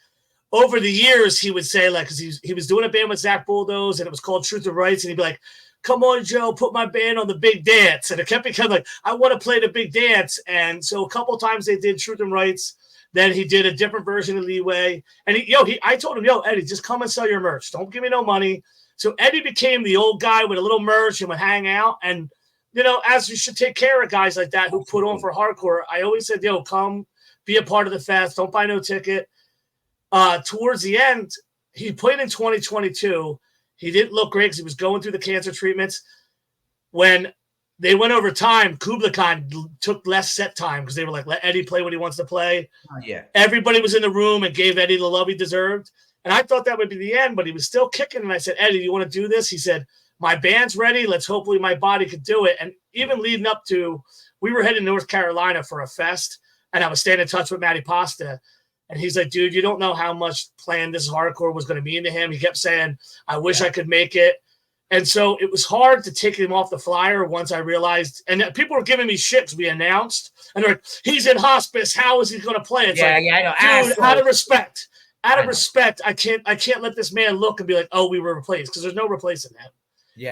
Over the years, he would say, like, because he was doing a band with Zach Bulldoze, and it was called Truth or Rights, and he'd be like, come on, Joe, put my band on the big dance. And it kept becoming like, I want to play the big dance. And so a couple times they did Truth and Rights. Then he did a different version of Leeway. And I told him, Eddie, just come and sell your merch. Don't give me no money. So Eddie became the old guy with a little merch and would hang out. And, you know, as you should take care of guys like that who put on for hardcore, I always said, come be a part of the fest. Don't buy no ticket. Towards the end, he played in 2022. He didn't look great because he was going through the cancer treatments. When they went over time, Kubla Khan took less set time because they were like, let Eddie play what he wants to play. Everybody was in the room and gave Eddie the love he deserved. And I thought that would be the end, but he was still kicking. And I said, Eddie, do you want to do this? He said, my band's ready. Hopefully my body could do it. And even leading up to, we were heading to North Carolina for a fest, and I was staying in touch with Matty Pasta. And he's like, dude, you don't know how much playing This Hardcore was going to mean to him. He kept saying, I wish I could make it. And so it was hard to take him off the flyer once I realized. And people were giving me shit because we announced. And they're like, he's in hospice. How is he going to play? It's I know. Dude, out of respect, I can't let this man look and be like, oh, we were replaced, because there's no replacing him.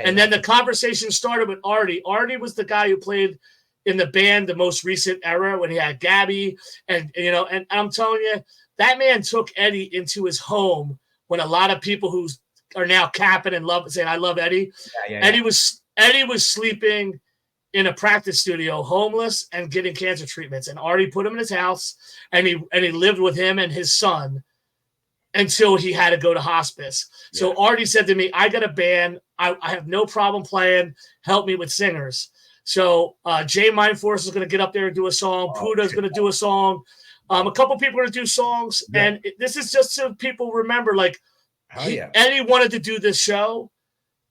And then the conversation started with Artie. Artie was the guy who played in the band, the most recent era when he had Gabby, and I'm telling you, that man took Eddie into his home when a lot of people who are now capping and saying I love Eddie. Eddie was sleeping in a practice studio, homeless and getting cancer treatments, and Artie put him in his house, and he lived with him and his son until he had to go to hospice. So Artie said to me, I got a band. I have no problem playing. Help me with singers. So Jay Mindforce is going to get up there and do a song. Puda is going to do a song. A couple people are going to do songs. Yeah. And this is just so people remember, like, Eddie wanted to do this show.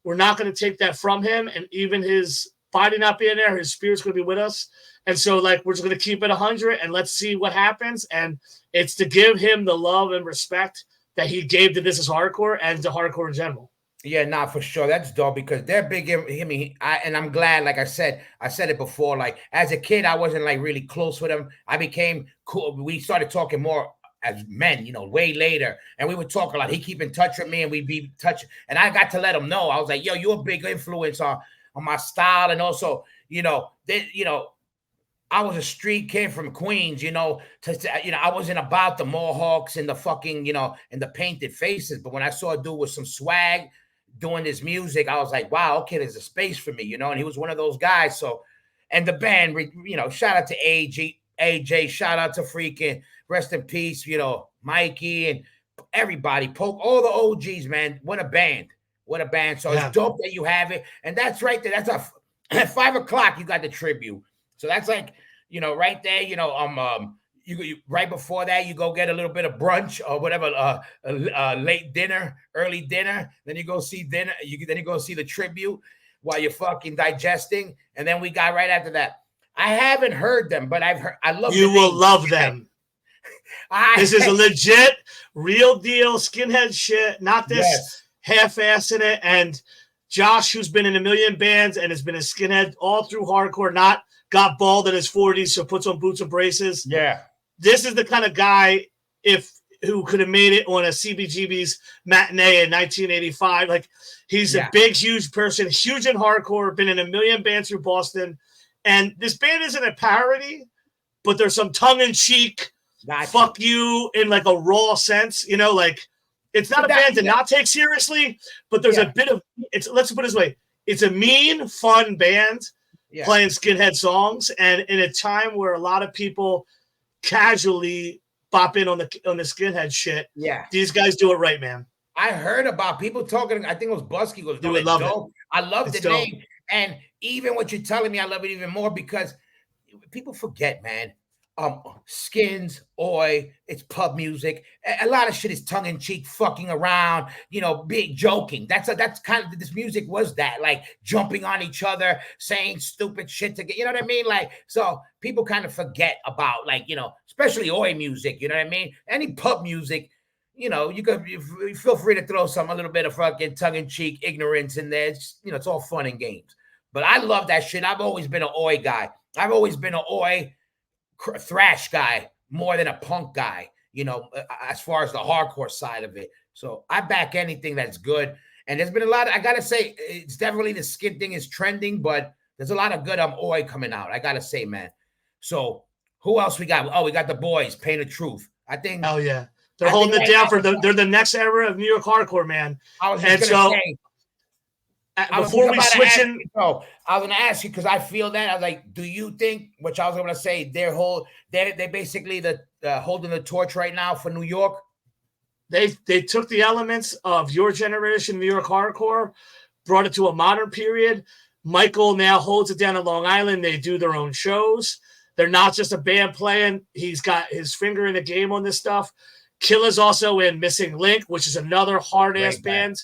We're not going to take that from him. And even his body not being there, his spirit's going to be with us. And so, like, we're just going to keep it 100 and let's see what happens. And it's to give him the love and respect that he gave to This Is Hardcore and to hardcore in general. Yeah, nah, for sure. That's dope because they're big. I mean, and I'm glad, like I said it before, like as a kid, I wasn't like really close with him. I became cool. We started talking more as men, way later. And we would talk a lot. He'd keep in touch with me and we'd be touching. And I got to let him know. I was like, yo, you're a big influence on my style. And also, I was a street kid from Queens, I wasn't about the mohawks and the fucking, and the painted faces. But when I saw a dude with some swag doing this music, I was like, wow, okay, there's a space for me, and he was one of those guys. So, and the band, shout out to AJ, shout out to freaking rest in peace, Mikey and everybody, all the OGs, man. What a band. So it's dope that you have it. And that's right there. That's at 5 o'clock, you got the tribute. So that's like, right there, you right before that, you go get a little bit of brunch or whatever, late dinner, early dinner. Then you go see dinner. Then you go see the tribute while you're fucking digesting. And then we got right after that. I haven't heard them, but I've heard. I love. You will love them. This is a legit, real deal skinhead shit. Not this half-ass in it. And Josh, who's been in a million bands and has been a skinhead all through hardcore, not got bald in his 40s, so puts on boots and braces. Yeah. This is the kind of guy who could have made it on a CBGB's matinee in 1985. Like, he's a big, huge person, huge in hardcore, been in a million bands through Boston. And this band isn't a parody, but there's some tongue-in-cheek, fuck you in like a raw sense, like it's not a band to not take seriously, but there's a bit of let's put it this way. It's a mean, fun band playing skinhead songs. And in a time where a lot of people casually bop in on the skinhead shit. Yeah. These guys do it right, man. I heard about people talking. I think it was Busky goes, "Do it, love it." I love the name, and even what you're telling me, I love it even more because people forget, man. Skins, oi, it's pub music. A lot of shit is tongue in cheek, fucking around, big joking. That's kind of this music was that, like jumping on each other, saying stupid shit to get, you know what I mean? Like, so people kind of forget about, like, especially oi music, you know what I mean? Any pub music, you feel free to throw a little bit of fucking tongue in cheek ignorance in there. It's, it's all fun and games. But I love that shit. I've always been an oi guy. I've always been an oi thrash guy more than a punk guy, as far as the hardcore side of it. So I back anything that's good. And there's been a lot I gotta say, it's definitely the skin thing is trending, but there's a lot of good oi coming out, I gotta say, man. So who else we got? Oh, we got the boys, Pain of Truth. I think they're holding it down they're the next era of New York hardcore, man. I was just gonna say, before we switch in, I was going to ask you because I feel that I was like, do you think? Which I was going to say, they're basically holding the torch right now for New York. They took the elements of your generation, New York hardcore, brought it to a modern period. Michael now holds it down in Long Island. They do their own shows. They're not just a band playing. He's got his finger in the game on this stuff. Killa's also in Missing Link, which is another hard ass band.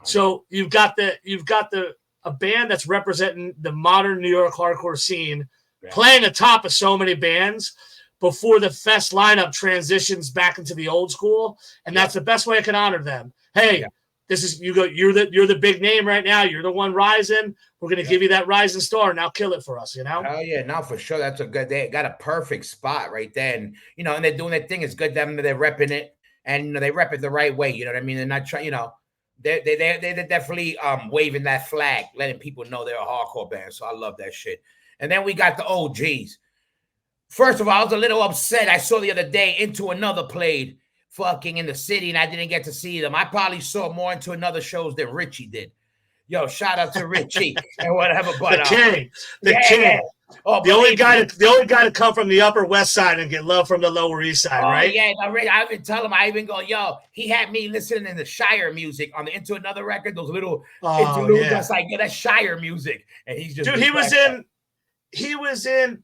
So you've got a band that's representing the modern New York hardcore scene, playing atop of so many bands before the fest lineup transitions back into the old school, and that's the best way I can honor them. Hey, this is you're the big name right now. You're the one rising. We're gonna give you that rising star. Now kill it for us, Oh yeah, now for sure. That's a good. They got a perfect spot right there, and and they're doing their thing. It's good them they're repping it, and they rep it the right way. You know what I mean? They're not trying. They're definitely waving that flag, letting people know they're a hardcore band. So I love that shit. And then we got the OGs. First of all, I was a little upset. I saw the other day Into Another played fucking in the city, and I didn't get to see them. I probably saw more Into Another shows than Richie did. Yo, shout out to Richie and whatever. But the king. Yeah. Oh, the only guy to come from the Upper West Side and get love from the Lower East Side, right? Yeah, I even tell him. I even go, yo, he had me listening to Shire music on the Into Another record. Those little interludes. I was like, yeah, that's Shire music, and he's just dude. He was in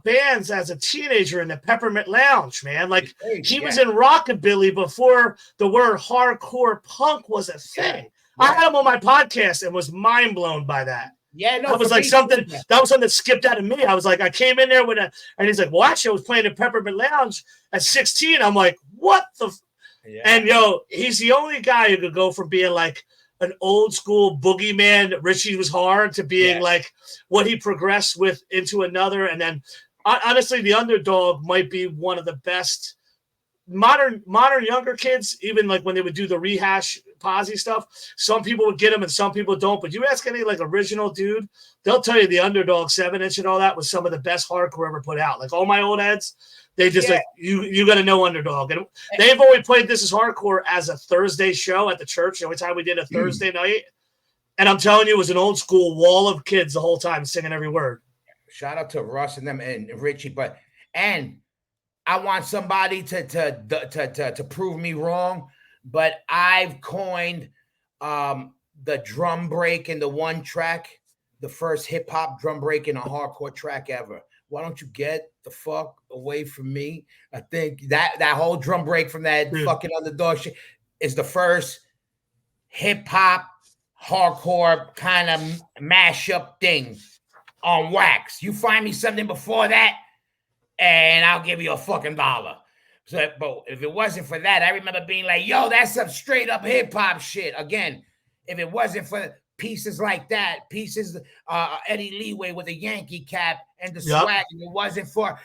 bands as a teenager in the Peppermint Lounge, man. Like he was in rockabilly before the word hardcore punk was a thing. Yeah. I had him on my podcast and was mind blown by that. Yeah, no, that was like something that skipped out of me. I was like, I came in there and he's like, well, actually, I was playing in Peppermint Lounge at 16. I'm like, what the? And he's the only guy who could go from being like an old school boogeyman, Richie was hard, to being like what he progressed with Into Another. And then honestly, the Underdog might be one of the best modern younger kids, even like when they would do the rehash posse stuff. Some people would get them and some people don't. But you ask any like original dude, they'll tell you the Underdog 7-inch and all that was some of the best hardcore ever put out. Like all my old heads, they just like you got to know Underdog. And they've always played This Is Hardcore as a Thursday show at the church. The only time we did a Thursday night. And I'm telling you, it was an old school wall of kids the whole time singing every word. Shout out to Russ and them and Richie. And I want somebody to prove me wrong, but I've coined the drum break in the one track, the first hip hop drum break in a hardcore track ever. Why don't you get the fuck away from me? I think that whole drum break from that fucking Underdog shit is the first hip hop hardcore kind of mashup thing on wax. You find me something before that, and I'll give you a fucking $1. So, but if it wasn't for that, I remember being like, yo, that's some straight up hip hop shit. Again, if it wasn't for pieces like that, Eddie Leeway with a Yankee cap and the swag, and it wasn't for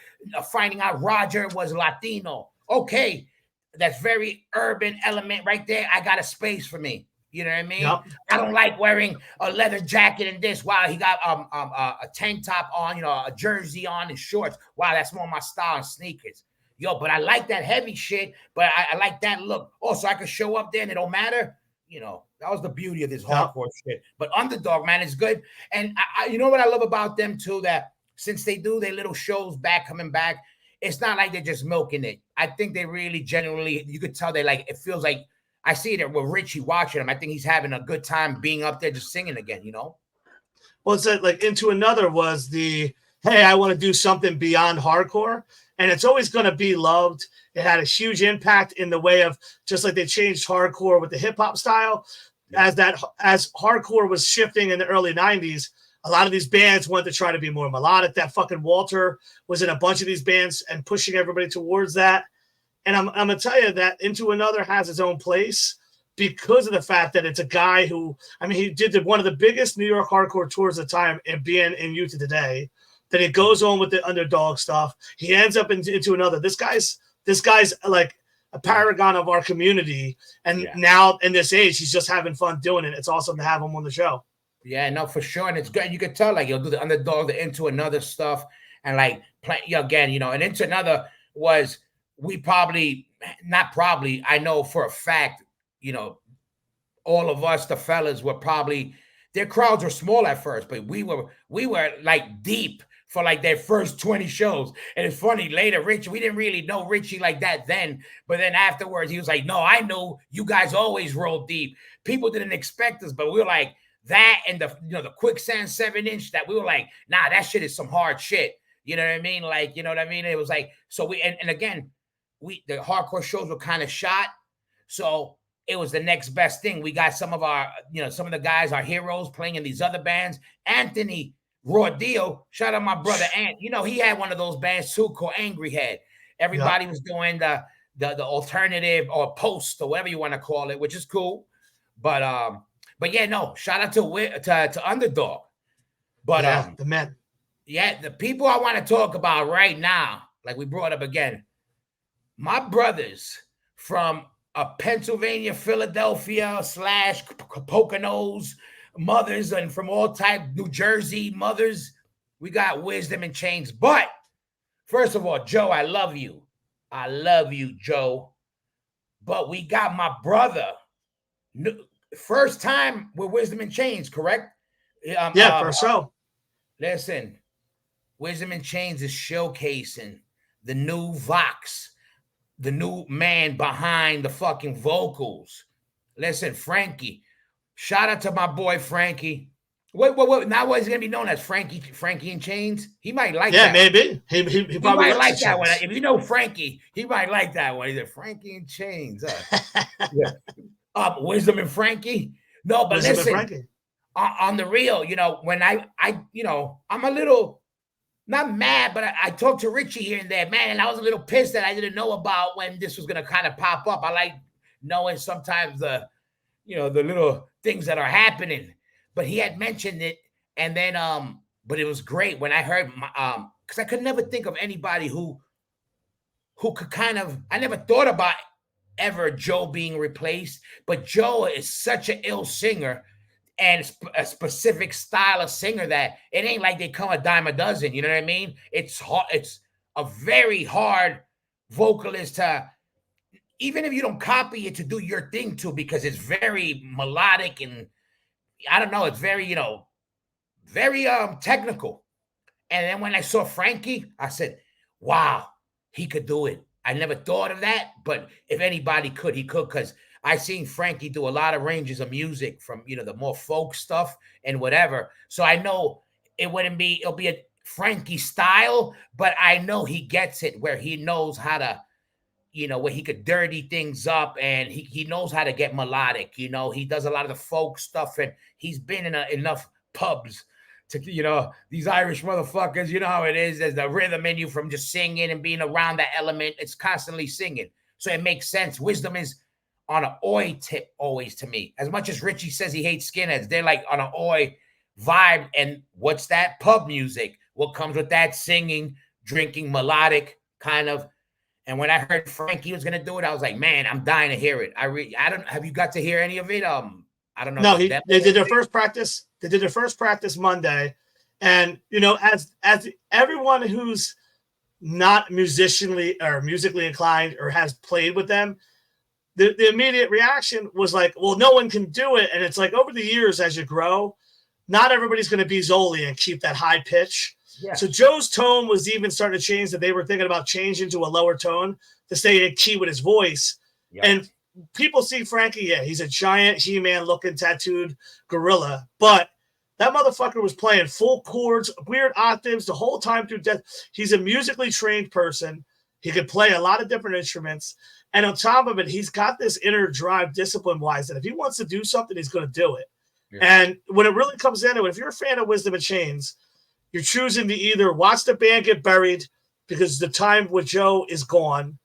finding out Roger was Latino. Okay, that's very urban element right there. I got a space for me. You know what I mean? I don't like wearing a leather jacket and this. Wow, he got a tank top on, a jersey on and shorts. Wow, that's more my style and sneakers. Yo, but I like that heavy shit, but I like that look. Also, I could show up there and it don't matter. That was the beauty of this hardcore shit. But Underdog, man, is good. And you know what I love about them too, that since they do their little shows coming back, it's not like they're just milking it. I think they really genuinely, you could tell it feels like, I see it with Richie watching him. I think he's having a good time being up there just singing again, Well, it's like Into Another was the, hey, I want to do something beyond hardcore. And it's always going to be loved. It had a huge impact in the way of just like they changed hardcore with the hip hop style. As hardcore was shifting in the early 90s, a lot of these bands wanted to try to be more melodic. That fucking Walter was in a bunch of these bands and pushing everybody towards that. And I'm going to tell you that Into Another has its own place because of the fact that it's a guy who, he did one of the biggest New York hardcore tours at the time and being in Utah today. Then it goes on with the Underdog stuff. He ends up into Another. This guy's like a paragon of our community. And now in this age, he's just having fun doing it. It's awesome to have him on the show. Yeah, no, for sure. And it's good. You could tell, he'll do the Underdog, the Into Another stuff. And play again, and Into Another was, I know for a fact, all of us, the fellas, were probably, their crowds were small at first, but we were like deep for like their first 20 shows. And it's funny, later, Richie, we didn't really know Richie like that then, but then afterwards, he was like, no, I know you guys always roll deep. People didn't expect us, but we were like that, and the Quicksand 7-inch, that we were like, nah, that shit is some hard shit. You know what I mean? It was like, so we, and again, the hardcore shows were kind of shot. So it was the next best thing. We got some of our, some of the guys, our heroes, playing in these other bands. Anthony Rodeo, shout out my brother Ant. He had one of those bands too called Angry Head. Everybody was doing the alternative or post or whatever you want to call it, which is cool. But yeah, no, shout out to Underdog. But the men. Yeah, the people I want to talk about right now, like we brought up again, my brothers from Pennsylvania, Philadelphia / Poconos, mothers, and from all type, New Jersey mothers, We got Wisdom in Chains. But first of all, Joe, I love you. I love you, Joe. But we got my brother. First time with Wisdom in Chains, correct? For sure. Listen, Wisdom in Chains is showcasing the new Vox, the new man behind the fucking vocals. Listen, Frankie. Shout out to my boy Frankie. Wait. Now what's he gonna be known as Frankie in Chains? He might like that. Yeah, maybe. He probably might like that one. If you know Frankie, he might like that one. He's a Frankie in Chains. Yeah. Wisdom and Frankie. No, but Wisdom listen, on the real, when I'm a little not mad, but I talked to Richie here and there, man, and I was a little pissed that I didn't know about when this was gonna kind of pop up. I like knowing sometimes the little things that are happening, but he had mentioned it, and then but it was great when I heard because I could never think of anybody who could I never thought about ever Joe being replaced, but Joe is such an ill singer and a specific style of singer that it ain't like they come a dime a dozen. You know what I mean? It's hard. It's a very hard vocalist to, even if you don't copy it, to do your thing too, because it's very melodic and I don't know. It's very, very technical. And then when I saw Frankie, I said, wow, he could do it. I never thought of that, but if anybody could, he could, because I seen Frankie do a lot of ranges of music from, the more folk stuff and whatever. So I know it'll be a Frankie style, but I know he gets it where he knows how to, where he could dirty things up and he knows how to get melodic. He does a lot of the folk stuff and he's been in enough pubs to, these Irish motherfuckers, you know how it is. There's the rhythm in you from just singing and being around that element. It's constantly singing. So it makes sense. Wisdom is on an oi tip always to me. As much as Richie says he hates skinheads, they're like on an oi vibe. And what's that? Pub music. What comes with that? Singing, drinking, melodic kind of. And when I heard Frankie was gonna do it, I was like, man, I'm dying to hear it. I don't. Have you got to hear any of it? I don't know. No, they did their first practice. They did their first practice Monday, and as everyone who's not musically inclined or has played with them, the immediate reaction was like, well, no one can do it. And it's like over the years, as you grow, not everybody's going to be Zoli and keep that high pitch. Yeah. So Joe's tone was even starting to change, that they were thinking about changing to a lower tone to stay in key with his voice. Yep. And people see Frankie, yeah, he's a giant He-Man looking tattooed gorilla, but that motherfucker was playing full chords, weird octaves the whole time through death. He's a musically trained person. He could play a lot of different instruments. And on top of it, he's got this inner drive discipline-wise that if he wants to do something, he's going to do it. Yeah. And when it really comes into it, if you're a fan of Wisdom in Chains, you're choosing to either watch the band get buried because the time with Joe is gone,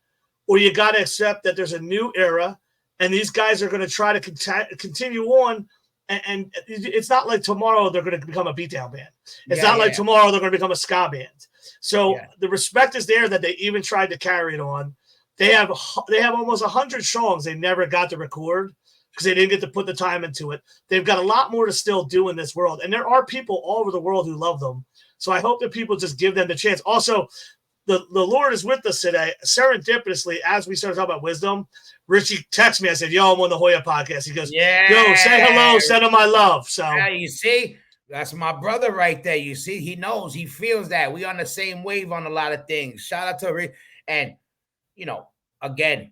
or you got to accept that there's a new era and these guys are going to try to continue on. And it's not like tomorrow they're going to become a beatdown band. It's not like tomorrow they're going to become a ska band. So the respect is there that they even tried to carry it on. They have almost 100 songs they never got to record because they didn't get to put the time into it. They've got a lot more to still do in this world. And there are people all over the world who love them. So I hope that people just give them the chance. Also, the Lord is with us today. Serendipitously, as we started talking about Wisdom, Richie texted me. I said, yo, I'm on the Hoya podcast. He goes, yo, say hello, send him my love. So you see, that's my brother right there. You see, he knows, he feels that. We on the same wave on a lot of things. Shout out to Rick. And, again,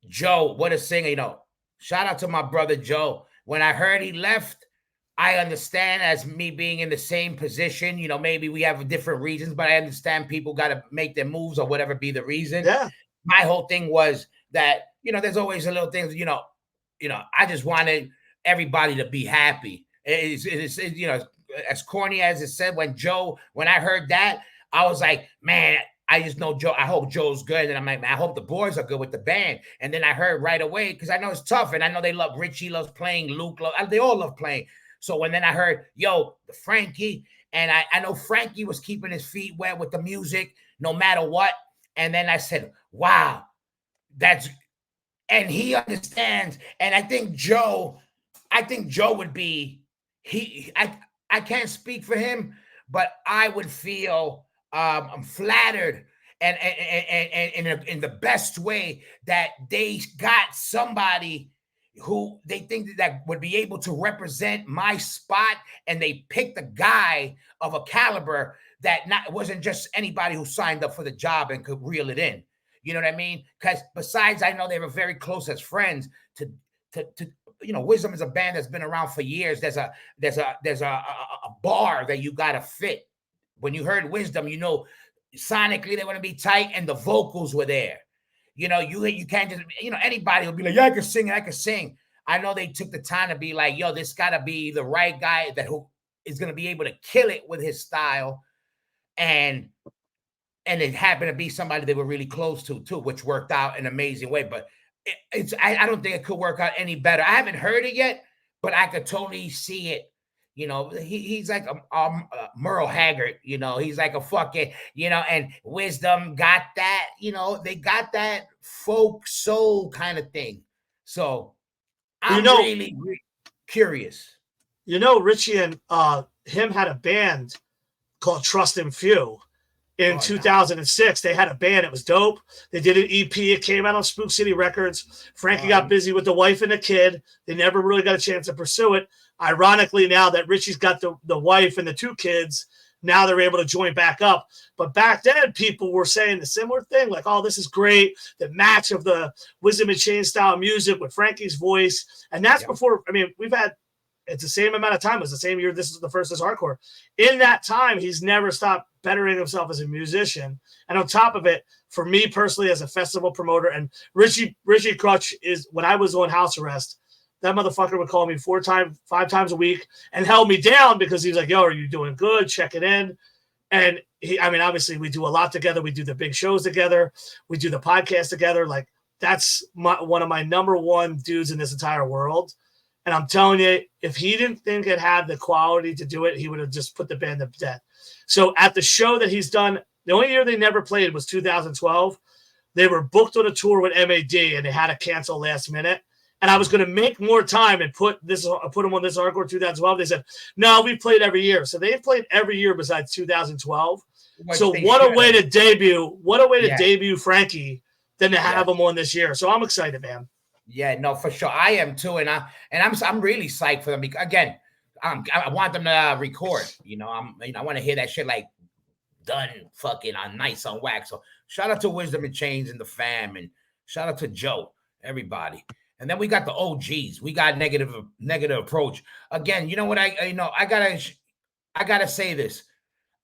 Joe, what a singer, shout out to my brother Joe. When I heard he left, I understand, as me being in the same position, maybe we have different reasons, but I understand people got to make their moves or whatever be the reason. Yeah. My whole thing was that, there's always a little things, I just wanted everybody to be happy. It's as corny as it said, when I heard that, I was like, man, I just know Joe. I hope Joe's good. And I'm like, man, I hope the boys are good with the band. And then I heard right away, because I know it's tough. And I know they love, Richie loves playing, Luke, they all love playing. So when then I heard, the Frankie, and I know Frankie was keeping his feet wet with the music, no matter what. And then I said, wow, and he understands. And I think Joe would be, I can't speak for him, but I would feel I'm flattered and in the best way that they got somebody who they think that would be able to represent my spot, and they picked a guy of a caliber that not wasn't just anybody who signed up for the job and could reel it in. You know what I mean? Because besides, I know they were very close as friends to Wisdom is a band that's been around for years. There's a bar that you gotta fit. When you heard Wisdom, sonically they want to be tight, and the vocals were there. You can't just anybody will be like, yeah, I can sing, I can sing. I know they took the time to be like, yo, this gotta be the right guy who is gonna be able to kill it with his style, and it happened to be somebody they were really close to too, which worked out in an amazing way. But I don't think it could work out any better. I haven't heard it yet, but I could totally see it. He's like a Merle Haggard, he's like a fucking, and Wisdom got that, they got that folk soul kind of thing. So I'm really curious. Richie and him had a band called Trust and Few. In 2006, they had a band. It was dope. They did an EP. It came out on Spook City Records. Frankie got busy with the wife and the kid. They never really got a chance to pursue it. Ironically, now that Richie's got the wife and the 2 kids, now they're able to join back up. But back then, people were saying the similar thing, like, oh, this is great. The match of the Wisdom and Chain style music with Frankie's voice. And that's before, we've had, it's the same amount of time. It was the same year. This is the first as hardcore. In that time, he's never stopped bettering himself as a musician. And on top of it, for me personally, as a festival promoter, and Richie Crutch is, when I was on house arrest, that motherfucker would call me 5 times a week and held me down because he was like, yo, are you doing good? Check it in. And obviously we do a lot together. We do the big shows together. We do the podcast together. Like, that's one of my number one dudes in this entire world. And I'm telling you, if he didn't think it had the quality to do it, he would have just put the band to death. So at the show that he's done, the only year they never played was 2012. They were booked on a tour with MAD, and they had to cancel last minute. And I was going to make more time and put them on this hardcore 2012. They said, no, we played every year. So they've played every year besides 2012. So what a way to debut Frankie than to have him on this year. So I'm excited, man. Yeah, no, for sure. I am too. And I'm really psyched for them because, again, I want them to record. I want to hear that shit like done fucking on nice on wax. So shout out to Wisdom and Chains and the fam, and shout out to Joe, everybody. And then we got the OGs. We got negative approach. Again, you know what? I gotta say this.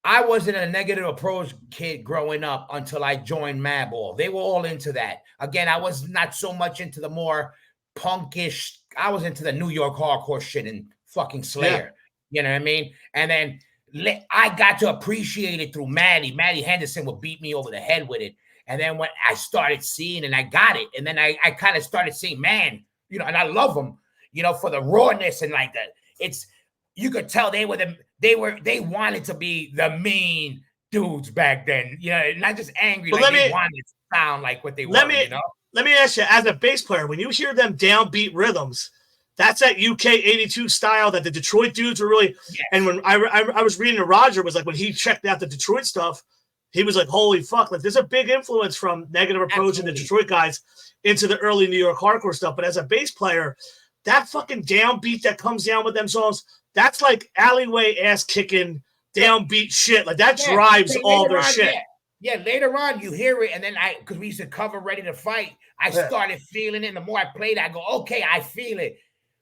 I wasn't a negative approach kid growing up until I joined Madball. They were all into that. Again, I was not so much into the more punkish. I was into the New York hardcore shit and fucking Slayer. Yeah. You know what I mean? And then I got to appreciate it through Maddie. Maddie Henderson would beat me over the head with it. And then when I started seeing and I got it, and then I kind of started seeing, man, and I love them, for the rawness and like that. You could tell they wanted to be the mean dudes back then, not just angry. But they wanted to sound like what they were. Let me ask you, as a bass player, when you hear them downbeat rhythms, that's that UK 82 style that the Detroit dudes were really. Yes. And when I was reading to Roger, was like when he checked out the Detroit stuff, he was like, holy fuck, like there's a big influence from Negative Approach and the Detroit guys into the early New York hardcore stuff. But as a bass player, that fucking downbeat that comes down with them songs, that's like alleyway ass kicking downbeat shit. Like that drives all their shit. Yeah, later on you hear it, and then because we used to cover Ready to Fight, I started feeling it. And the more I played, I go, okay, I feel it.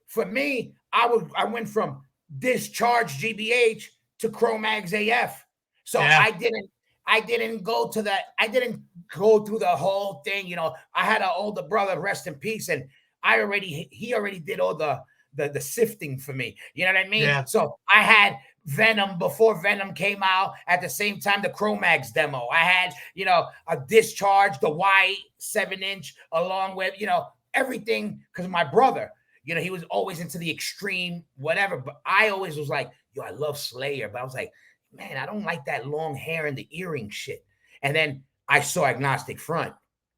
For me, I went from Discharge GBH to Cro-Mags AF. So I didn't go to that. I didn't go through the whole thing. I had an older brother, rest in peace, and he already did all the sifting for me. You know what I mean? Yeah. So I had Venom before Venom came out. At the same time, the Cro-Mags demo. I had, a Discharge, the white 7-inch, along with, everything, because my brother, he was always into the extreme, whatever. But I always was like, I love Slayer. But I was like, man, I don't like that long hair and the earring shit. And then I saw Agnostic Front.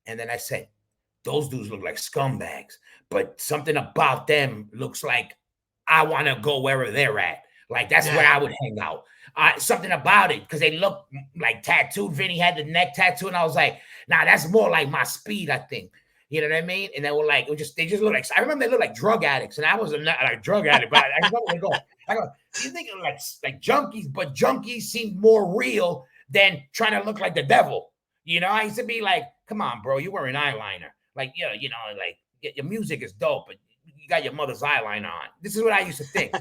And then I said, those dudes look like scumbags. But something about them looks like I want to go wherever they're at. Like that's where I would hang out. Something about it because they look like tattooed. Vinny had the neck tattoo, and I was like, nah, that's more like my speed, I think. You know what I mean? And they were like, they just look like, I remember they looked like drug addicts, and I was not like drug addict, but I remember they go, you think like junkies, but junkies seem more real than trying to look like the devil. You know, I used to be like, come on, bro, you're wearing eyeliner. Like, you know, like your music is dope, but you got your mother's eyeliner on. This is what I used to think.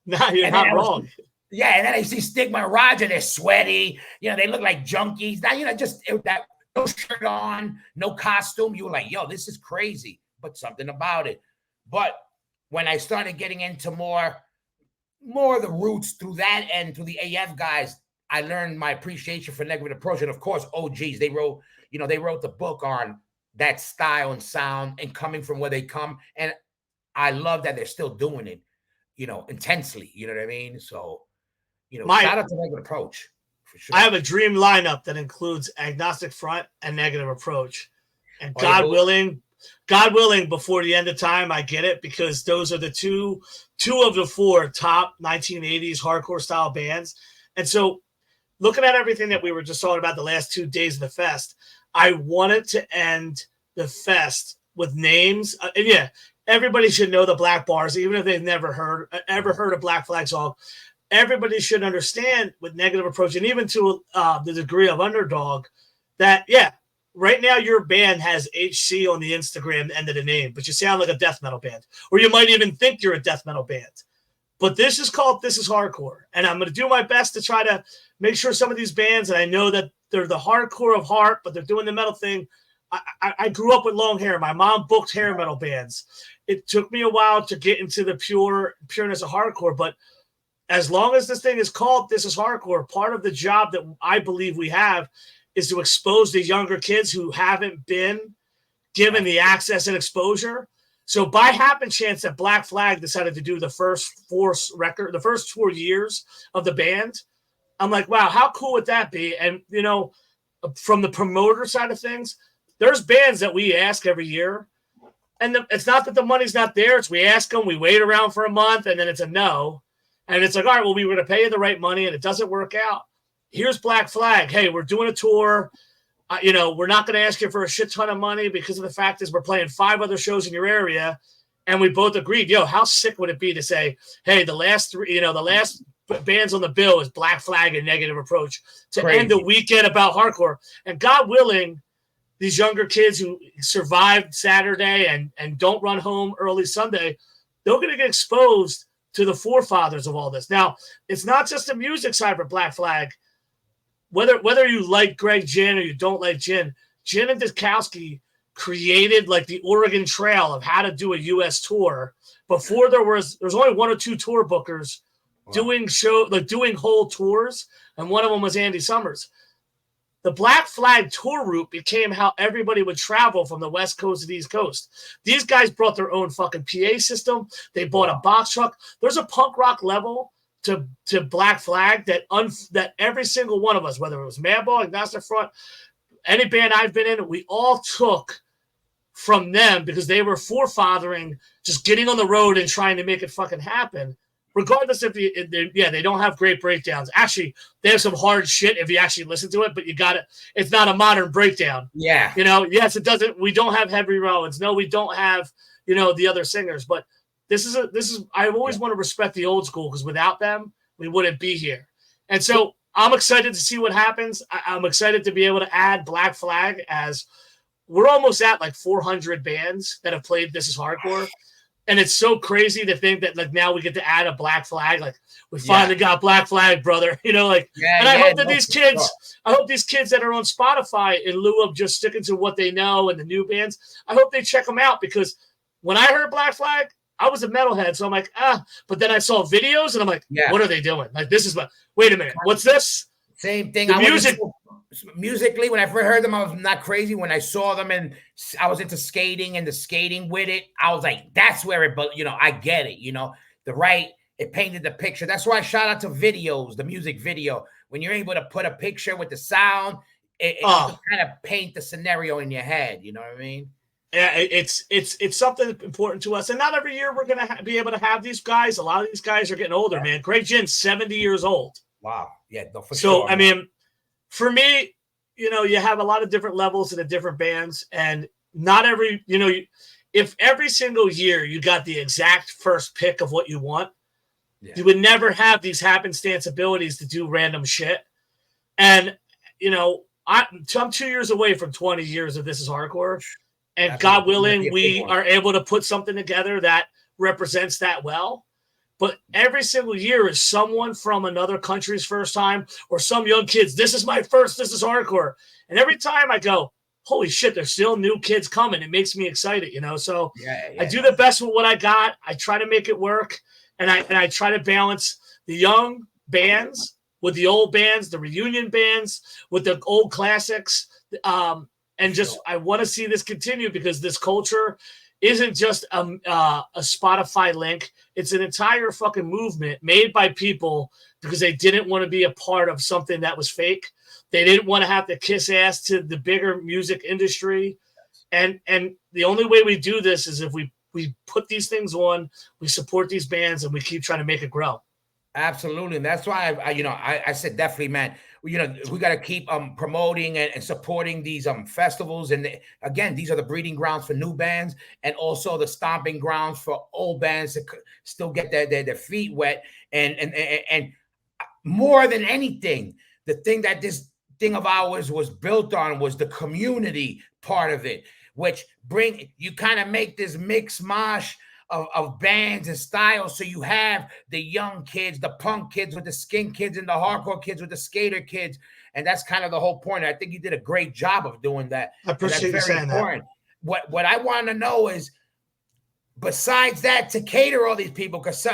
No, you're not wrong. And then I see Stigma and Roger, they're sweaty. You know, they look like junkies. Now, you know, just that no shirt on, no costume. You were like, yo, this is crazy, but something about it. But when I started getting into more of the roots through that and through the AF guys, I learned my appreciation for Negative Approach. And of course, OGs, they wrote the book on that style and sound and coming from where they come. And I love that they're still doing it, you know, intensely. You know what I mean? So, you know, shout out to Negative Approach. For sure. I have a dream lineup that includes Agnostic Front and Negative Approach. And God willing, before the end of time, I get it, because those are the two of the 4 top 1980s hardcore style bands. And so looking at everything that we were just talking about the last 2 days of the fest, I wanted to end the fest with names. And everybody should know the Black Bars, even if they've never heard a Black Flag song. Everybody should understand with Negative Approach, and even to the degree of Underdog, that, right now your band has HC on the Instagram end of the name, but you sound like a death metal band. Or you might even think you're a death metal band. But this is hardcore. And I'm going to do my best to try to make sure some of these bands, and I know that they're the hardcore of heart, but they're doing the metal thing. I grew up with long hair. My mom booked hair metal bands. It took me a while to get into the pureness of hardcore, but as long as this thing is called This Is Hardcore, part of the job that I believe we have is to expose the younger kids who haven't been given the access and exposure. So by happen chance that Black Flag decided to do the first 4 years of the band, I'm like, wow, how cool would that be? And, you know, from the promoter side of things, there's bands that we ask every year. And it's not that the money's not there. It's we ask them, we wait around for a month, and then it's a no. And it's like, all right, well, we were going to pay you the right money, and it doesn't work out. Here's Black Flag. Hey, we're doing a tour. You know, we're not going to ask you for a shit ton of money, because of the fact is we're playing 5 other shows in your area. And we both agreed, how sick would it be to say, hey, the last bands on the bill is Black Flag and Negative Approach to end the weekend about hardcore. And God willing, these younger kids who survived Saturday and don't run home early Sunday, they're going to get exposed to the forefathers of all this. Now, it's not just the music side for Black Flag. Whether you like Greg Ginn or you don't like Ginn and Dikowski created like the Oregon Trail of how to do a U.S. tour. Before there's only 1 or 2 tour bookers doing whole tours, and one of them was Andy Summers. The Black Flag tour route became how everybody would travel from the West Coast to the East Coast. These guys brought their own fucking PA system. They bought a box truck. There's a punk rock level to Black Flag that every single one of us, whether it was Madball, Agnostic Front, any band I've been in, we all took from them, because they were forefathering just getting on the road and trying to make it fucking happen. Regardless if they don't have great breakdowns. Actually, they have some hard shit if you actually listen to it, but it's not a modern breakdown. Yeah. You know, yes, it doesn't. We don't have Henry Rollins. No, we don't have, the other singers, but I always want to respect the old school, because without them, we wouldn't be here. And so I'm excited to see what happens. I'm excited to be able to add Black Flag, as we're almost at like 400 bands that have played This Is Hardcore. And it's so crazy to think that like now we get to add a Black Flag. Like we finally got Black Flag, brother. And I hope that these kids, I hope these kids that are on Spotify, in lieu of just sticking to what they know and the new bands, I hope they check them out, because when I heard Black Flag, I was a metalhead. So I'm like, but then I saw videos and I'm like, what are they doing? Like, wait a minute. What's this? Same thing. The music. Musically, when I first heard them, I was not crazy. When I saw them and I was into skating and the skating with it, I was like, that's where it, but I get it, it painted the picture. That's why I shout out to videos, the music video. When you're able to put a picture with the sound, it kind of paint the scenario in your head. You know what I mean? Yeah, it's something important to us, and not every year we're gonna be able to have these guys. A lot of these guys are getting older, man. Greg Ginn's 70 years old. Wow, yeah, no, for so sure. I mean, for me, you have a lot of different levels in the different bands, and not every, if every single year you got the exact first pick of what you want, you would never have these happenstance abilities to do random shit. And I'm 2 years away from 20 years of This Is Hardcore. And God willing, we are able to put something together that represents that well. But every single year is someone from another country's first time, or some young kids. This is my first This Is Hardcore. And every time I go, holy shit, there's still new kids coming. It makes me excited, So I do the best with what I got. I try to make it work. And I try to balance the young bands with the old bands, the reunion bands with the old classics. And just, I want to see this continue, because this culture isn't just a Spotify link. It's an entire fucking movement made by people because they didn't want to be a part of something that was fake. They didn't want to have to kiss ass to the bigger music industry. And the only way we do this is if we put these things on, we support these bands, and we keep trying to make it grow. Absolutely. And that's why I said definitely, man, we got to keep promoting and supporting these festivals. And again, these are the breeding grounds for new bands, and also the stomping grounds for old bands to still get their feet wet. And more than anything, the thing that this thing of ours was built on was the community part of it, which you kind of make this mix mash of bands and styles. So you have the young kids, the punk kids with the skin kids, and the hardcore kids with the skater kids. And that's kind of the whole point. I think you did a great job of doing that. I appreciate you saying that. What I want to know is, besides that, to cater all these people, because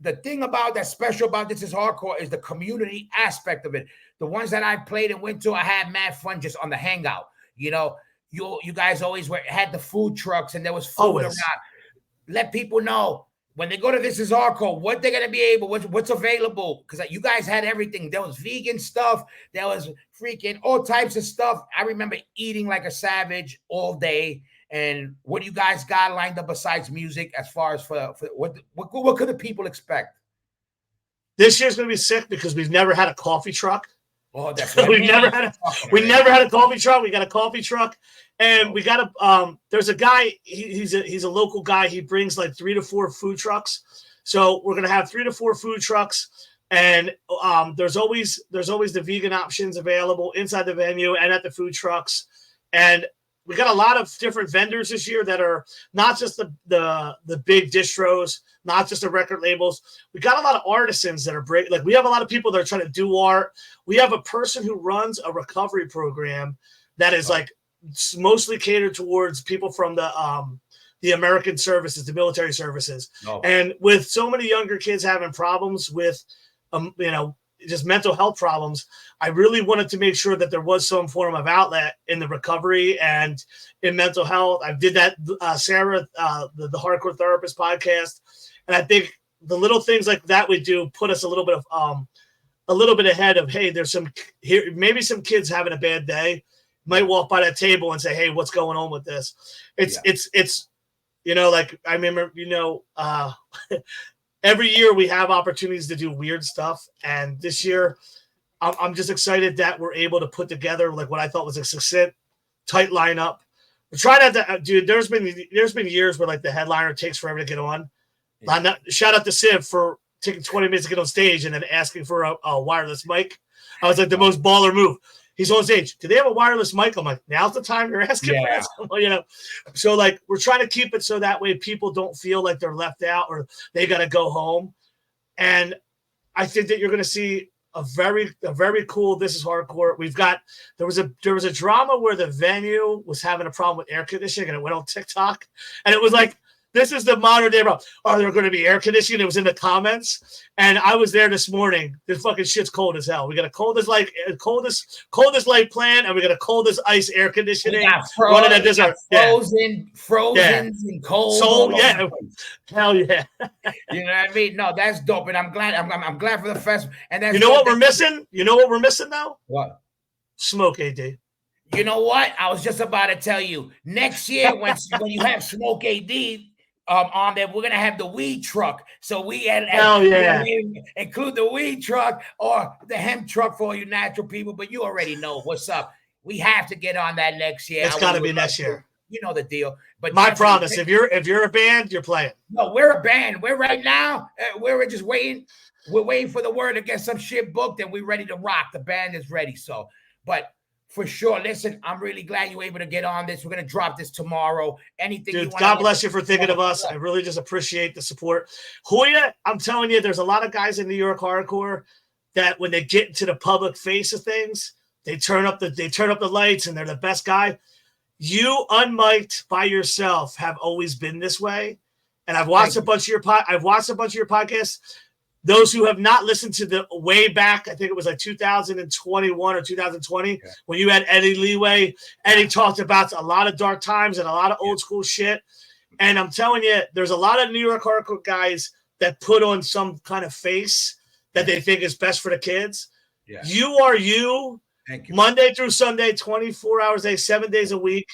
the thing about that's special about This Is Hardcore is the community aspect of it. The ones that I played and went to, I had mad fun just on the hangout. You guys always had the food trucks, and there was food around. Let people know when they go to This Is Hardcore what they're gonna be able, what's available, because you guys had everything. There was vegan stuff, there was freaking all types of stuff. I remember eating like a savage all day. And what do you guys got lined up besides music, as far as for what could the people expect? This year's gonna be sick because we've never had a coffee truck. Oh, that's right. we never had a coffee truck. We got a coffee truck, and we got there's a guy. He's a local guy. He brings like 3 to 4 food trucks. So we're gonna have 3 to 4 food trucks, and there's always the vegan options available inside the venue and at the food trucks. And we got a lot of different vendors this year that are not just the big distros, not just the record labels. We got a lot of artisans that are like, we have a lot of people that are trying to do art. We have a person who runs a recovery program that is like mostly catered towards people from the American services, the military services. And with so many younger kids having problems with, just mental health problems, I really wanted to make sure that there was some form of outlet in the recovery and in mental health. I did that, Sarah, the Hardcore Therapist podcast. And I think the little things like that we do put us a little bit ahead of, hey, there's maybe some kids having a bad day might walk by that table and say, hey, what's going on with this? It's like I remember, every year we have opportunities to do weird stuff. And this year I'm just excited that we're able to put together like what I thought was a succinct, tight lineup. We're trying not to, dude, there's been years where like the headliner takes forever to get on. Yeah. Shout out to Civ for taking 20 minutes to get on stage and then asking for a wireless mic. I was like the most baller move. He's on stage. Do they have a wireless mic? I'm like, now's the time you're asking for this. So like we're trying to keep it so that way people don't feel like they're left out or they got to go home. And I think that you're going to see a very cool This Is Hardcore. There was a drama where the venue was having a problem with air conditioning and it went on TikTok, and it was like, this is the modern day problem. Are there going to be air conditioning? It was in the comments, and I was there this morning. This fucking shit's cold as hell. We got a coldest light plan, and we got a coldest ice air conditioning. Frozen, and cold. So yeah, hell yeah. You know what I mean? No, that's dope, and I'm glad. I'm glad for the festival. And that's what we're missing. You know what we're missing now? What? Smoke, AD. You know what? I was just about to tell you. Next year, when you have Smoke AD on there, we're gonna have the weed truck. So we include the weed truck or the hemp truck for all you natural people. But you already know what's up. We have to get on that next year. It's got to be next year. You know the deal. But my promise, if you're a band, you're playing. No, we're a band. We're right now. We're just waiting. We're waiting for the word to get some shit booked, and we're ready to rock. The band is ready. So, but for sure, listen, I'm really glad you were able to get on this. We're gonna drop this tomorrow. Anything, dude. God bless you for thinking of us. I really just appreciate the support. Hoya, I'm telling you, there's a lot of guys in New York hardcore that when they get into the public face of things, they turn up the lights, and they're the best guy. You unmiked by yourself have always been this way, and I've watched a bunch of your podcasts. Those who have not listened to the way back, I think it was like 2021 or 2020 when you had Eddie Leeway. Eddie talked about a lot of dark times and a lot of old school shit. And I'm telling you, there's a lot of New York hardcore guys that put on some kind of face that they think is best for the kids. Yeah. You are you. Thank you. Monday through Sunday, 24 hours a day, 7 days a week.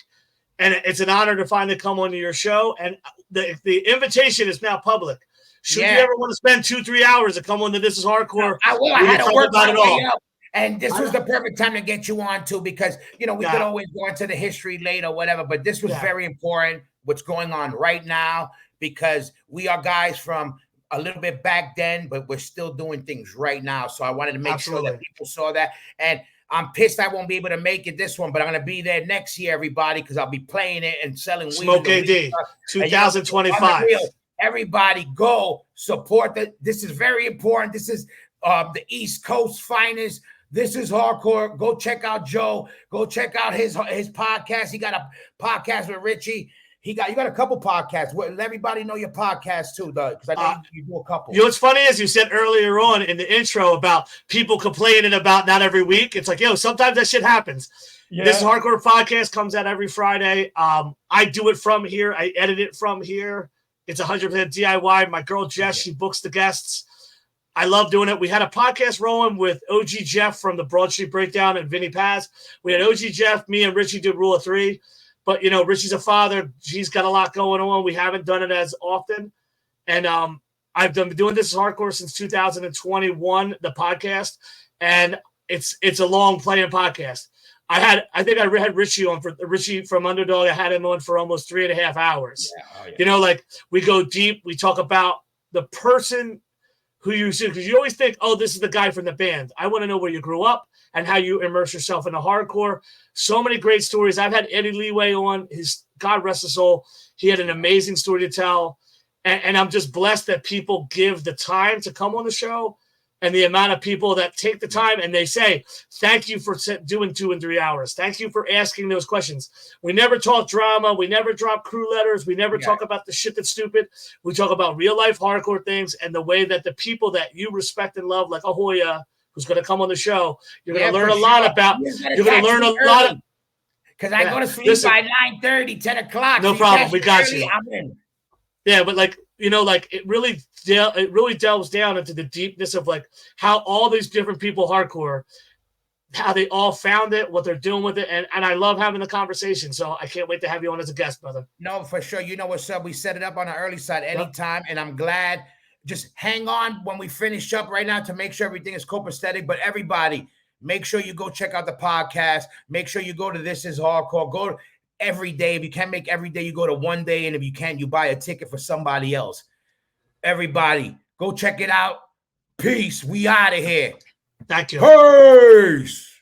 And it's an honor to finally come onto your show. And the invitation is now public. Should you ever want to spend 2-3 hours to come on to This Is Hardcore? I will. I had to work my way up. And this was the perfect time to get you on too, because we could always go into the history later, whatever. But this was very important. What's going on right now, because we are guys from a little bit back then, but we're still doing things right now. So I wanted to make sure that people saw that. And I'm pissed I won't be able to make it this one, but I'm going to be there next year, everybody, because I'll be playing it and selling weed. Smoke AD 2025. Everybody go support that. This is very important. This is the East Coast finest. This is hardcore. Go check out Joe. Go check out his podcast. He got a podcast with Richie. You got a couple podcasts. Let everybody know your podcast too, Doug, because I know you do a couple. You know what's funny is you said earlier on in the intro about people complaining about not every week. It's like, sometimes that shit happens. Yeah. This Hardcore podcast comes out every Friday. I do it from here. I edit it from here. It's 100% DIY. My girl Jess, she books the guests. I love doing it. We had a podcast rolling with OG Jeff from the Broad Street Breakdown and Vinny Paz. We had OG Jeff, me and Richie did Rule of Three. But, Richie's a father. He's got a lot going on. We haven't done it as often. And I've been doing This Is Hardcore since 2021, the podcast. And it's a long playing podcast. I think I had Richie on for Richie from Underdog. I had him on for almost 3.5 hours. We go deep. We talk about the person who you see, because you always think, this is the guy from the band. I want to know where you grew up and how you immerse yourself in the hardcore. So many great stories. I've had Eddie Leeway on. God rest his soul. He had an amazing story to tell. And I'm just blessed that people give the time to come on the show, and the amount of people that take the time and they say, thank you for doing 2 and 3 hours. Thank you for asking those questions. We never talk drama. We never drop crew letters. We never talk about the shit that's stupid. We talk about real life hardcore things and the way that the people that you respect and love, like Ahoya, who's going to come on the show, you're going to learn a lot about. You're going to learn a lot of. Because I go to sleep by 9:30, 10 o'clock. No problem. We got you. I'm in. Yeah, but it really delves down into the deepness of how all these different people hardcore, how they all found it, what they're doing with it, and I love having the conversation. So I can't wait to have you on as a guest, brother. No, for sure. You know what's up? We set it up on the early side anytime, and I'm glad. Just hang on when we finish up right now to make sure everything is copacetic. But everybody, make sure you go check out the podcast. Make sure you go to This Is Hardcore. Go every day. If you can't make every day, you go to one day. And if you can, you buy a ticket for somebody else. Everybody, go check it out. Peace. We out of here. Thank you. Peace.